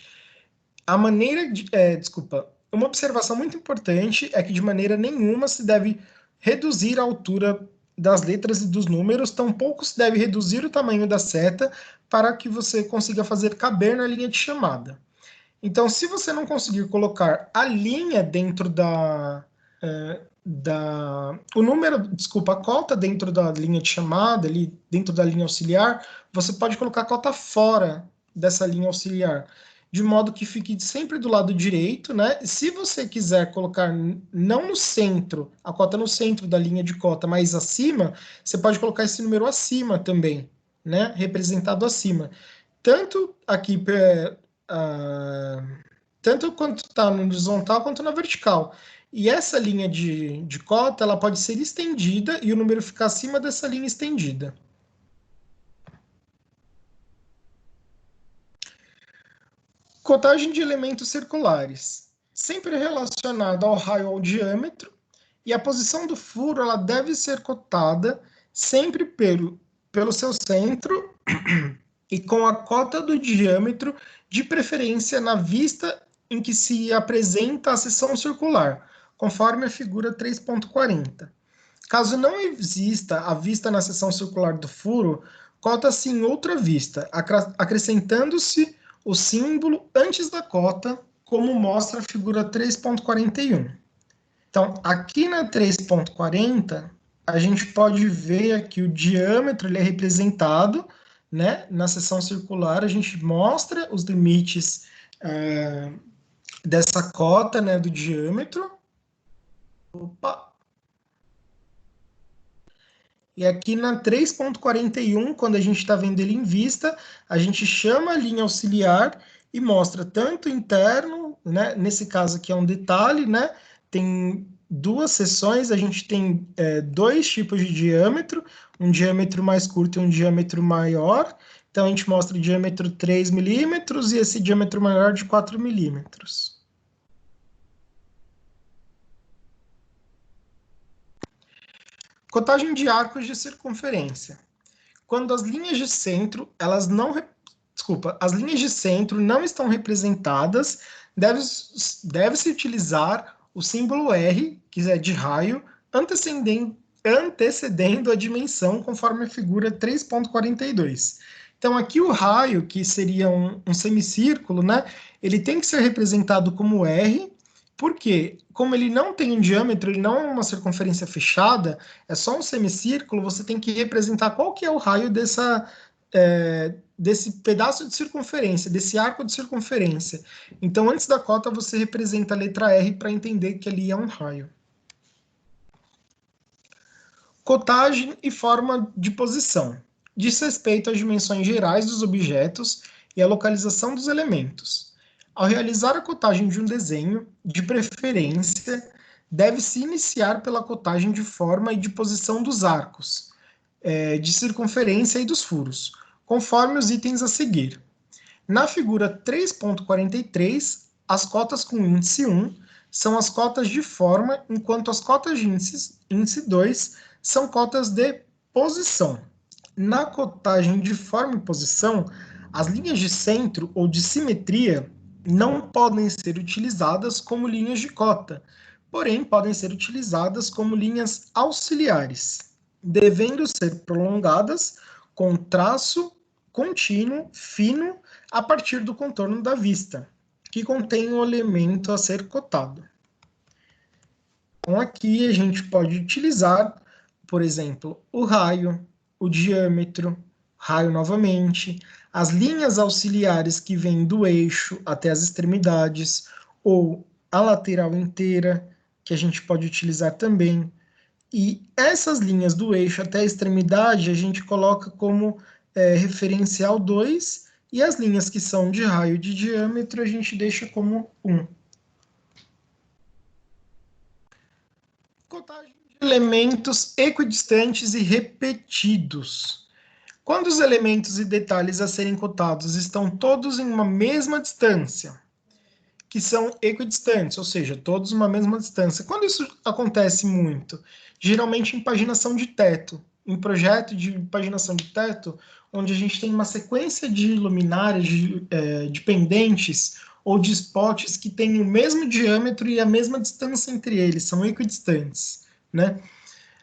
uma observação muito importante é que de maneira nenhuma se deve reduzir a altura das letras e dos números, tampouco se deve reduzir o tamanho da seta para que você consiga fazer caber na linha de chamada. Então, se você não conseguir colocar a linha dentro a cota dentro da linha de chamada, ali dentro da linha auxiliar, você pode colocar a cota fora dessa linha auxiliar, de modo que fique sempre do lado direito, né? Se você quiser colocar não no centro, a cota no centro da linha de cota, mas acima, você pode colocar esse número acima também, né? Representado acima. Tanto aqui, tanto quanto está no horizontal quanto na vertical. E essa linha de cota, ela pode ser estendida e o número ficar acima dessa linha estendida. Cotagem de elementos circulares. Sempre relacionada ao raio ou ao diâmetro, e a posição do furo ela deve ser cotada sempre pelo seu centro e com a cota do diâmetro, de preferência na vista em que se apresenta a seção circular, conforme a figura 3.40. Caso não exista a vista na seção circular do furo, cota-se em outra vista, acrescentando-se o símbolo antes da cota, como mostra a figura 3.41. Então, aqui na 3.40, a gente pode ver aqui o diâmetro, ele é representado, né? Na seção circular, a gente mostra os limites dessa cota, né, do diâmetro. Opa! E aqui na 3.41, quando a gente está vendo ele em vista, a gente chama a linha auxiliar e mostra tanto interno, né? Nesse caso aqui é um detalhe, né? Tem duas seções, a gente tem dois tipos de diâmetro, um diâmetro mais curto e um diâmetro maior. Então, a gente mostra o diâmetro 3 milímetros e esse diâmetro maior de 4 milímetros. Cotagem de arcos de circunferência. Quando as linhas de centro, as linhas de centro não estão representadas, deve-se utilizar o símbolo R, que é de raio, antecedendo a dimensão, conforme a figura 3.42. Então, aqui o raio, que seria um semicírculo, né, ele tem que ser representado como R, porque, como ele não tem um diâmetro, ele não é uma circunferência fechada, é só um semicírculo, você tem que representar qual que é o raio desse pedaço de circunferência, desse arco de circunferência. Então, antes da cota, você representa a letra R para entender que ali é um raio. Cotagem e forma de posição. Diz respeito às dimensões gerais dos objetos e à localização dos elementos. Ao realizar a cotagem de um desenho, de preferência, deve-se iniciar pela cotagem de forma e de posição dos arcos, de circunferência e dos furos, conforme os itens a seguir. Na figura 3.43, as cotas com índice 1 são as cotas de forma, enquanto as cotas de índice 2 são cotas de posição. Na cotagem de forma e posição, as linhas de centro ou de simetria não podem ser utilizadas como linhas de cota, porém podem ser utilizadas como linhas auxiliares, devendo ser prolongadas com traço contínuo, fino, a partir do contorno da vista, que contém o elemento a ser cotado. Então aqui a gente pode utilizar por exemplo, o raio, o diâmetro, raio novamente, as linhas auxiliares que vêm do eixo até as extremidades, ou a lateral inteira, que a gente pode utilizar também. E essas linhas do eixo até a extremidade a gente coloca como referencial 2, e as linhas que são de raio e de diâmetro a gente deixa como 1. Cotagem de elementos equidistantes e repetidos. Quando os elementos e detalhes a serem cotados estão todos em uma mesma distância, que são equidistantes, ou seja, todos uma mesma distância. Quando isso acontece muito? Geralmente em paginação de teto, em projeto de paginação de teto, onde a gente tem uma sequência de luminárias, de pendentes ou de spots que têm o mesmo diâmetro e a mesma distância entre eles, são equidistantes, né?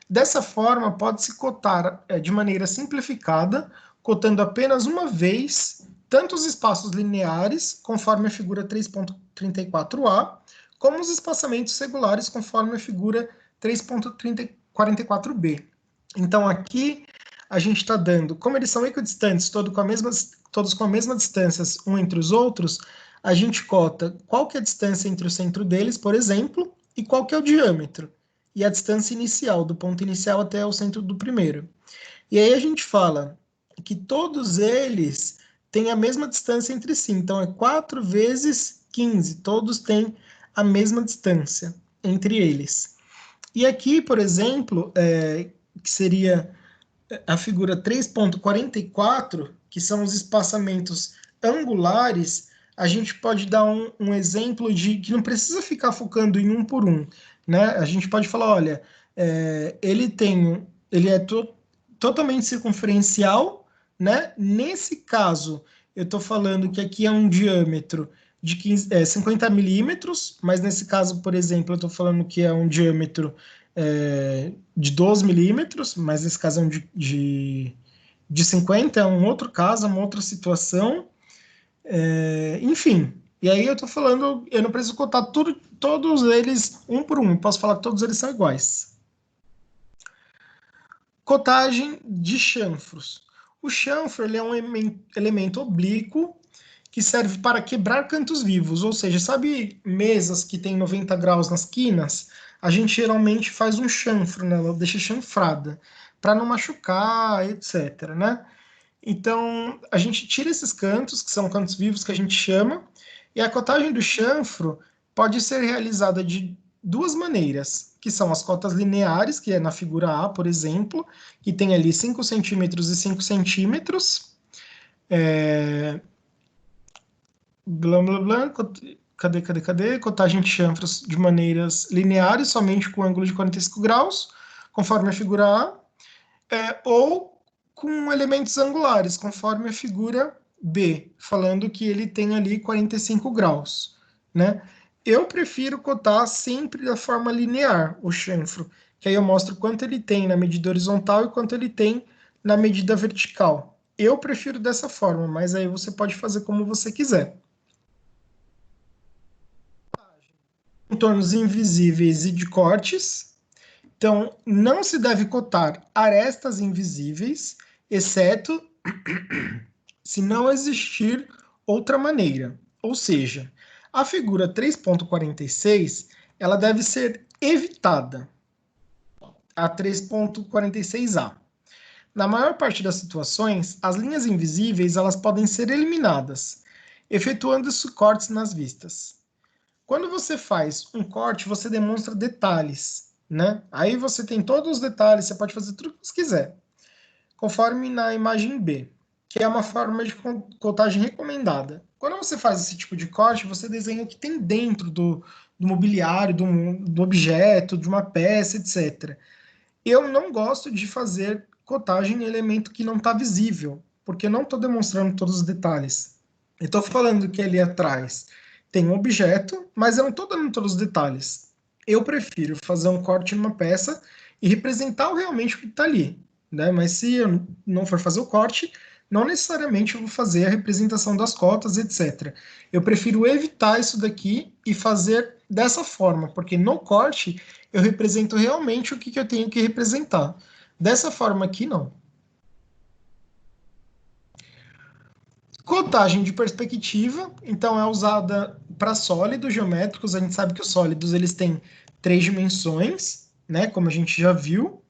Dessa forma, pode-se cotar de maneira simplificada, cotando apenas uma vez tanto os espaços lineares, conforme a figura 3.34a, como os espaçamentos regulares, conforme a figura 3.44b. Então, aqui a gente está dando, como eles são equidistantes, todos com a mesma distância um entre os outros, a gente cota qual que é a distância entre o centro deles, por exemplo, e qual que é o diâmetro, e a distância inicial, do ponto inicial até o centro do primeiro. E aí a gente fala que todos eles têm a mesma distância entre si, então é 4 vezes 15, todos têm a mesma distância entre eles. E aqui, por exemplo, que seria a figura 3.44, que são os espaçamentos angulares, a gente pode dar um exemplo de que não precisa ficar focando em um por um, né? A gente pode falar, olha, ele é totalmente circunferencial, né? Nesse caso, eu estou falando que aqui é um diâmetro de 50 milímetros, mas nesse caso, por exemplo, eu estou falando que é um diâmetro de 12 milímetros, mas nesse caso é um de 50, é um outro caso, é uma outra situação. Enfim, e aí eu estou falando, eu não preciso contar todos eles um por um, posso falar que todos eles são iguais. Cotagem de chanfros. O chanfro ele é um elemento oblíquo que serve para quebrar cantos vivos, ou seja, sabe mesas que tem 90 graus nas quinas? A gente geralmente faz um chanfro nela, deixa chanfrada, para não machucar, etc, né? Então, a gente tira esses cantos, que são cantos vivos que a gente chama, e a cotagem do chanfro pode ser realizada de duas maneiras, que são as cotas lineares, que é na figura A, por exemplo, que tem ali 5 centímetros e 5 centímetros. Blá, blá, blá, cadê? Cotagem de chanfros de maneiras lineares, somente com ângulo de 45 graus, conforme a figura A, ou com elementos angulares, conforme a figura B, falando que ele tem ali 45 graus, né? Eu prefiro cotar sempre da forma linear, o chanfro, que aí eu mostro quanto ele tem na medida horizontal e quanto ele tem na medida vertical. Eu prefiro dessa forma, mas aí você pode fazer como você quiser. Contornos invisíveis e de cortes. Então, não se deve cotar arestas invisíveis, exceto se não existir outra maneira. Ou seja, a figura 3.46, ela deve ser evitada, a 3.46a. Na maior parte das situações, as linhas invisíveis elas podem ser eliminadas, efetuando-se cortes nas vistas. Quando você faz um corte, você demonstra detalhes, né? Aí você tem todos os detalhes, você pode fazer tudo o que você quiser, conforme na imagem B, que é uma forma de cotagem recomendada. Quando você faz esse tipo de corte, você desenha o que tem dentro do mobiliário, do objeto, de uma peça, etc. Eu não gosto de fazer cotagem em elemento que não está visível, porque eu não estou demonstrando todos os detalhes. Eu estou falando que ali atrás tem um objeto, mas eu não estou dando todos os detalhes. Eu prefiro fazer um corte numa peça e representar realmente o que está ali, né? Mas se eu não for fazer o corte, não necessariamente eu vou fazer a representação das cotas, etc. Eu prefiro evitar isso daqui e fazer dessa forma, porque no corte eu represento realmente o que eu tenho que representar. Dessa forma aqui, não. Cotagem de perspectiva, então é usada para sólidos geométricos. A gente sabe que os sólidos eles têm 3 dimensões, né, como a gente já viu,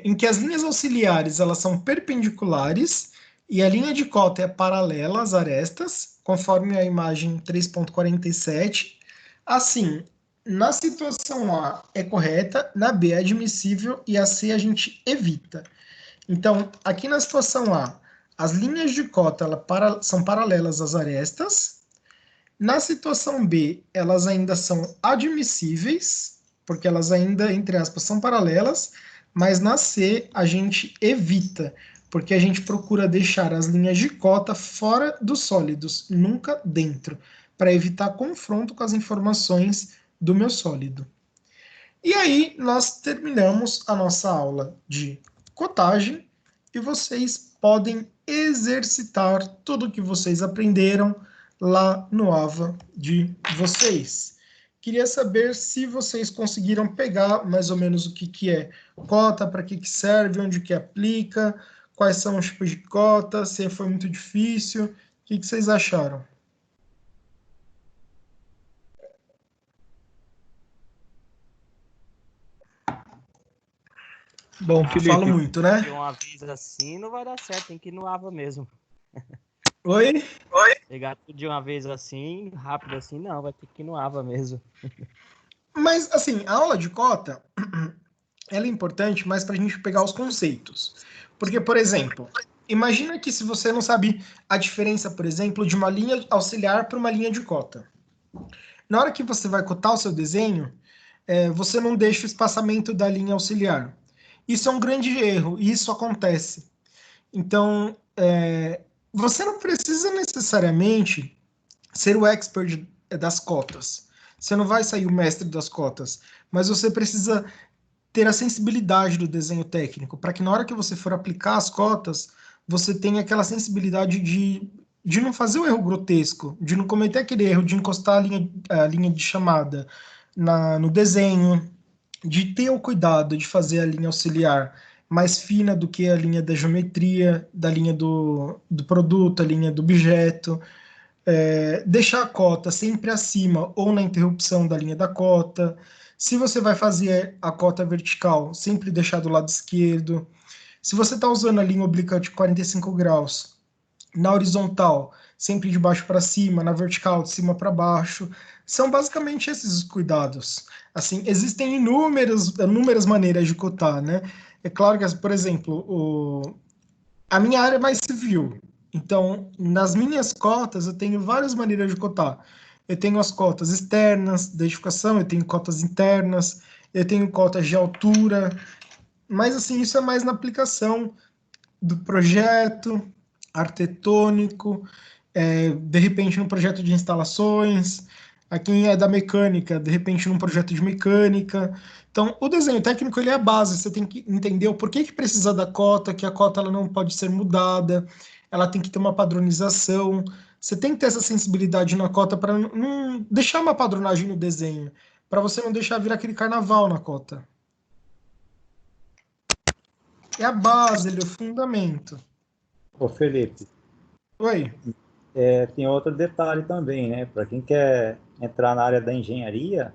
em que as linhas auxiliares elas são perpendiculares e a linha de cota é paralela às arestas, conforme a imagem 3.47. Assim, na situação A é correta, na B é admissível e a C a gente evita. Então, aqui na situação A, as linhas de cota são paralelas às arestas. Na situação B, elas ainda são admissíveis, porque elas ainda, entre aspas, são paralelas, mas na C a gente evita, porque a gente procura deixar as linhas de cota fora dos sólidos, nunca dentro, para evitar confronto com as informações do meu sólido. E aí nós terminamos a nossa aula de cotagem e vocês podem exercitar tudo o que vocês aprenderam lá no AVA de vocês. Queria saber se vocês conseguiram pegar mais ou menos o que é cota, para que serve, onde que aplica, quais são os tipos de cota, se foi muito difícil, o que vocês acharam? Bom, Felipe. Falo muito, né? De uma vez assim não vai dar certo, tem que ir no AVA mesmo. Oi? Pegar tudo de uma vez assim, rápido assim, não, vai ter que ir no AVA mesmo. Mas, assim, a aula de cota, ela é importante mais para a gente pegar os conceitos. Porque, por exemplo, imagina que se você não sabe a diferença, por exemplo, de uma linha auxiliar para uma linha de cota. Na hora que você vai cotar o seu desenho, você não deixa o espaçamento da linha auxiliar. Isso é um grande erro, e isso acontece. Então, você não precisa necessariamente ser o expert das cotas. Você não vai sair o mestre das cotas, mas você precisa ter a sensibilidade do desenho técnico, para que na hora que você for aplicar as cotas, você tenha aquela sensibilidade de não fazer o erro grotesco, de não cometer aquele erro de encostar a linha de chamada no desenho, de ter o cuidado de fazer a linha auxiliar mais fina do que a linha da geometria, da linha do produto, a linha do objeto, deixar a cota sempre acima ou na interrupção da linha da cota. Se você vai fazer a cota vertical, sempre deixar do lado esquerdo. Se você está usando a linha oblíqua de 45 graus, na horizontal, sempre de baixo para cima, na vertical, de cima para baixo. São basicamente esses os cuidados. Assim, existem inúmeras maneiras de cotar, né? É claro que, por exemplo, a minha área é mais civil. Então, nas minhas cotas, eu tenho várias maneiras de cotar. Eu tenho as cotas externas da edificação, eu tenho cotas internas, eu tenho cotas de altura, mas assim, isso é mais na aplicação do projeto arquitetônico, de repente no projeto de instalações, a quem é da mecânica, de repente num projeto de mecânica. Então, o desenho técnico ele é a base, você tem que entender o porquê que precisa da cota, que a cota ela não pode ser mudada, ela tem que ter uma padronização. Você tem que ter essa sensibilidade na cota para não deixar uma padronagem no desenho, para você não deixar virar aquele carnaval na cota. É a base, ele é o fundamento. Ô, Felipe, Oi. tem outro detalhe também, né? Para quem quer entrar na área da engenharia,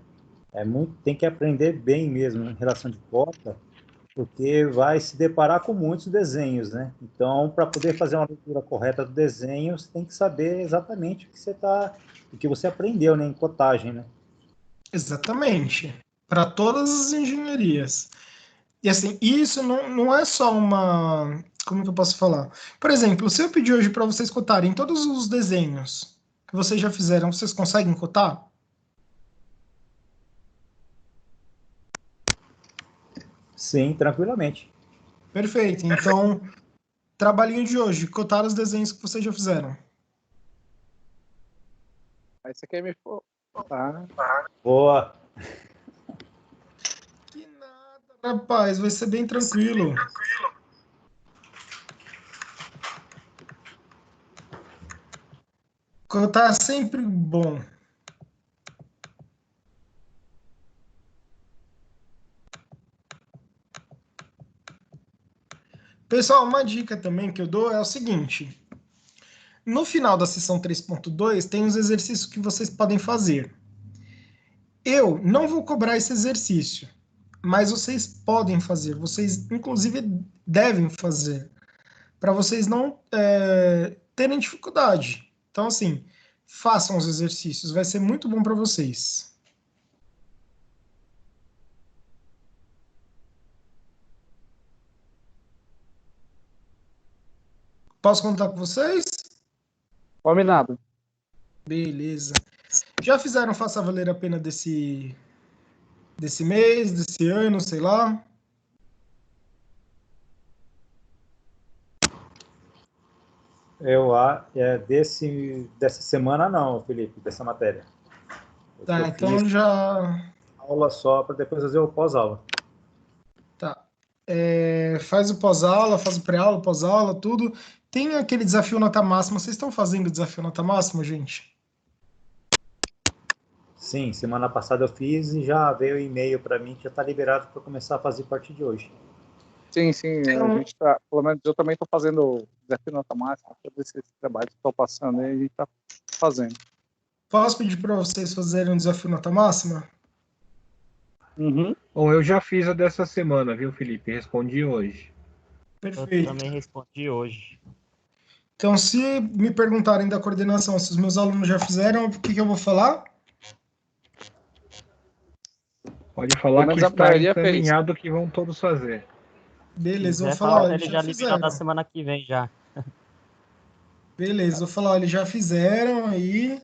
tem que aprender bem mesmo em relação de cota, porque vai se deparar com muitos desenhos, né? Então, para poder fazer uma leitura correta do desenho, você tem que saber exatamente o que você aprendeu, né, em cotagem, né? Exatamente. Para todas as engenharias. E assim, isso não é só uma. Como que eu posso falar? Por exemplo, se eu pedir hoje para vocês cotarem todos os desenhos que vocês já fizeram, vocês conseguem cotar? Sim, tranquilamente. Perfeito. Então, trabalhinho de hoje, cotar os desenhos que vocês já fizeram. Aí você quer me tá? Boa. Que nada, rapaz, vai ser bem tranquilo. Cotar é sempre bom. Pessoal, uma dica também que eu dou é o seguinte. No final da sessão 3.2 tem os exercícios que vocês podem fazer. Eu não vou cobrar esse exercício, mas vocês podem fazer, vocês inclusive devem fazer, para vocês não terem dificuldade. Então, assim, façam os exercícios, vai ser muito bom para vocês. Posso contar com vocês? Combinado. Beleza. Já fizeram Faça Valer a Pena desse mês, desse ano, sei lá? Dessa semana não, Felipe, dessa matéria. Tá, Eu então fiz já... aula só para depois fazer o pós-aula. Tá. Faz o pós-aula, faz o pré-aula, pós-aula, tudo. Tem aquele desafio nota máxima. Vocês estão fazendo o desafio nota máxima, gente? Sim, semana passada eu fiz e já veio e-mail para mim que já está liberado para começar a fazer a partir de hoje. Sim, a gente tá, pelo menos eu também estou fazendo o desafio nota máxima, todos esses trabalhos que estou passando aí, a gente está fazendo. Posso pedir para vocês fazerem um desafio nota máxima? Uhum. Bom, eu já fiz a dessa semana, viu, Felipe? Respondi hoje. Eu Perfeito. também respondi hoje. Então, se me perguntarem da coordenação, se os meus alunos já fizeram, o que eu vou falar? Pode falar que Mas a está maioria encaminhado que vão todos fazer. Beleza, eu vou Quiser falar, falar ó, pra eles ele já já liberar fizeram. da semana que vem já. Beleza, eu vou falar, ó, eles já fizeram aí.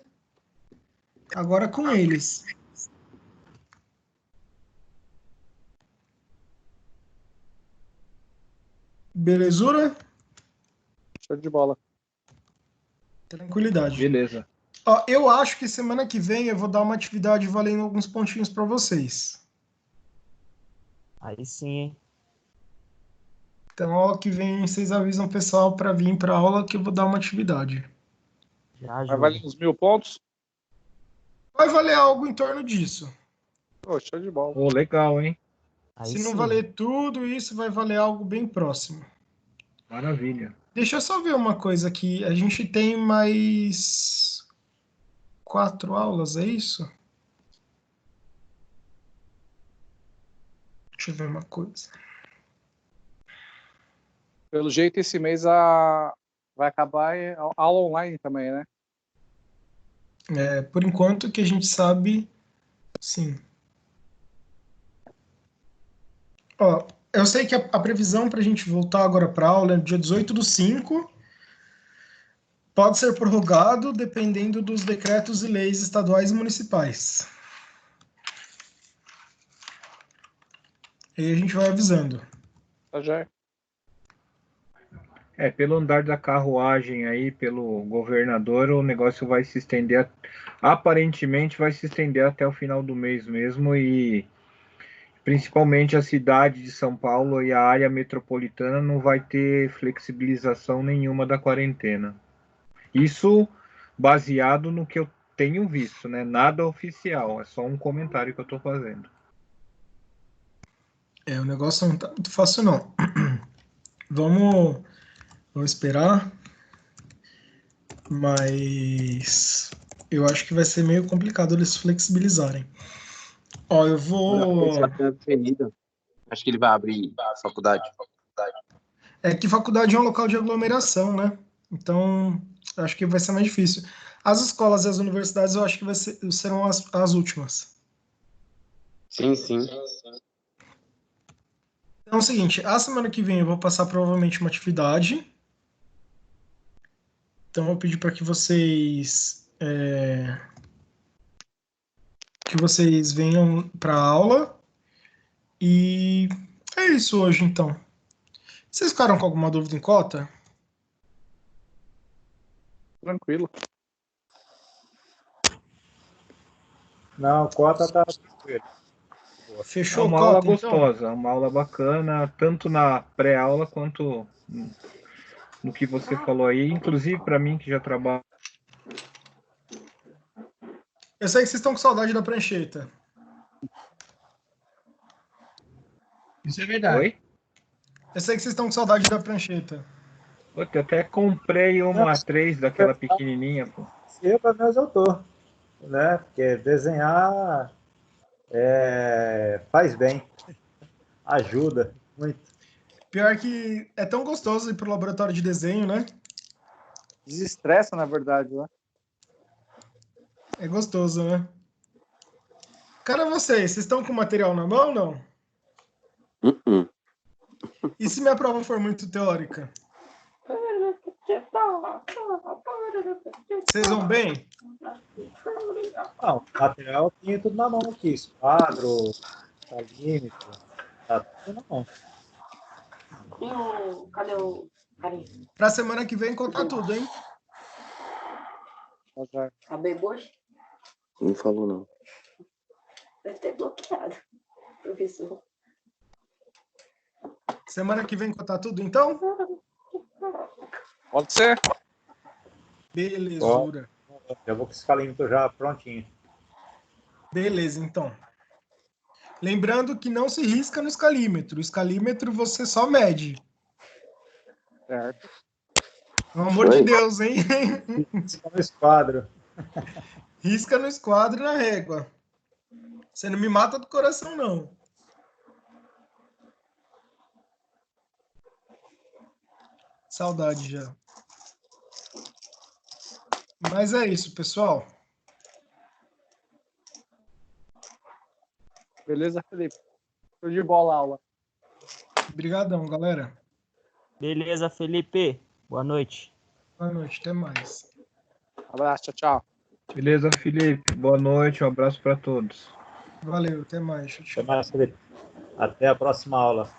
Agora com eles. Belezura? Show de bola. Tranquilidade. Beleza. Ó, eu acho que semana que vem eu vou dar uma atividade valendo alguns pontinhos para vocês. Aí sim, hein? Então, aula que vem vocês avisam o pessoal para vir para aula que eu vou dar uma atividade. Já Vai ajuda. valer uns 1000 pontos? Vai valer algo em torno disso. Pô, show de bola. Ô, legal, hein? Aí Se não sim. valer tudo isso, vai valer algo bem próximo. Maravilha. Deixa eu só ver uma coisa aqui. A gente tem mais 4 aulas, é isso? Deixa eu ver uma coisa. Pelo jeito, esse mês vai acabar a aula online também, né? Por enquanto que a gente sabe, sim. Ó, eu sei que a previsão para a gente voltar agora para aula é dia 18/5. Pode ser prorrogado dependendo dos decretos e leis estaduais e municipais. Aí a gente vai avisando. Tá já. Pelo andar da carruagem aí, pelo governador, o negócio vai se estender, aparentemente vai se estender até o final do mês mesmo, e principalmente a cidade de São Paulo e a área metropolitana não vai ter flexibilização nenhuma da quarentena. Isso baseado no que eu tenho visto, né? Nada oficial, é só um comentário que eu estou fazendo. O negócio não tá muito fácil, não. Vamos esperar. Mas eu acho que vai ser meio complicado eles flexibilizarem. Ó, eu vou. Acho que ele vai abrir faculdade. É que faculdade é um local de aglomeração, né? Então, acho que vai ser mais difícil. As escolas e as universidades eu acho que serão as últimas. Sim. Então é o seguinte, a semana que vem eu vou passar provavelmente uma atividade. Então eu vou pedir para que vocês venham para a aula. E é isso hoje, então. Vocês ficaram com alguma dúvida em cota? Tranquilo. Não, cota tá. É Fechou uma cota, aula então? gostosa, uma aula bacana, tanto na pré-aula quanto no que você falou aí, inclusive para mim que já trabalho. Eu sei que vocês estão com saudade da prancheta. Isso é verdade. Oi? Eu sei que vocês estão com saudade da prancheta. Puta, eu até comprei uma A3 daquela pequenininha, pô. Eu, pelo menos, eu tô, né? Porque desenhar faz bem, ajuda muito. Pior que é tão gostoso ir pro laboratório de desenho, né? Desestressa, na verdade, né? É gostoso, né? Cara, vocês estão com material na mão ou não? E se minha prova for muito teórica? Vocês vão bem? Não, material eu tinha tudo na mão aqui, quadro, talímetro, tá tudo na mão. Cadê o carinha? Pra semana que vem contar tudo, hein? A Bebos? Não falou, não. Deve ter bloqueado, professor. Semana que vem contar tudo, então? Pode ser. Belezura. Já vou com esse calímetro já prontinho. Beleza, então. Lembrando que não se risca no escalímetro. O escalímetro você só mede. Certo. Pelo amor de Deus, hein? Risca no esquadro. Risca no esquadro e na régua. Você não me mata do coração, não. Saudade já. Mas é isso, pessoal. Beleza, Felipe? Show de bola a aula. Obrigadão, galera. Beleza, Felipe. Boa noite. Boa noite, até mais. Abraço, tchau, tchau. Beleza, Felipe? Boa noite, um abraço para todos. Valeu, até mais. Tchau, tchau. Até mais, Felipe. Até a próxima aula.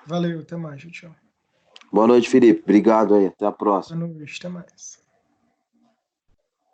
Valeu, até mais. Tchau, tchau. Boa noite, Felipe. Obrigado aí. Até a próxima. Boa noite, até mais.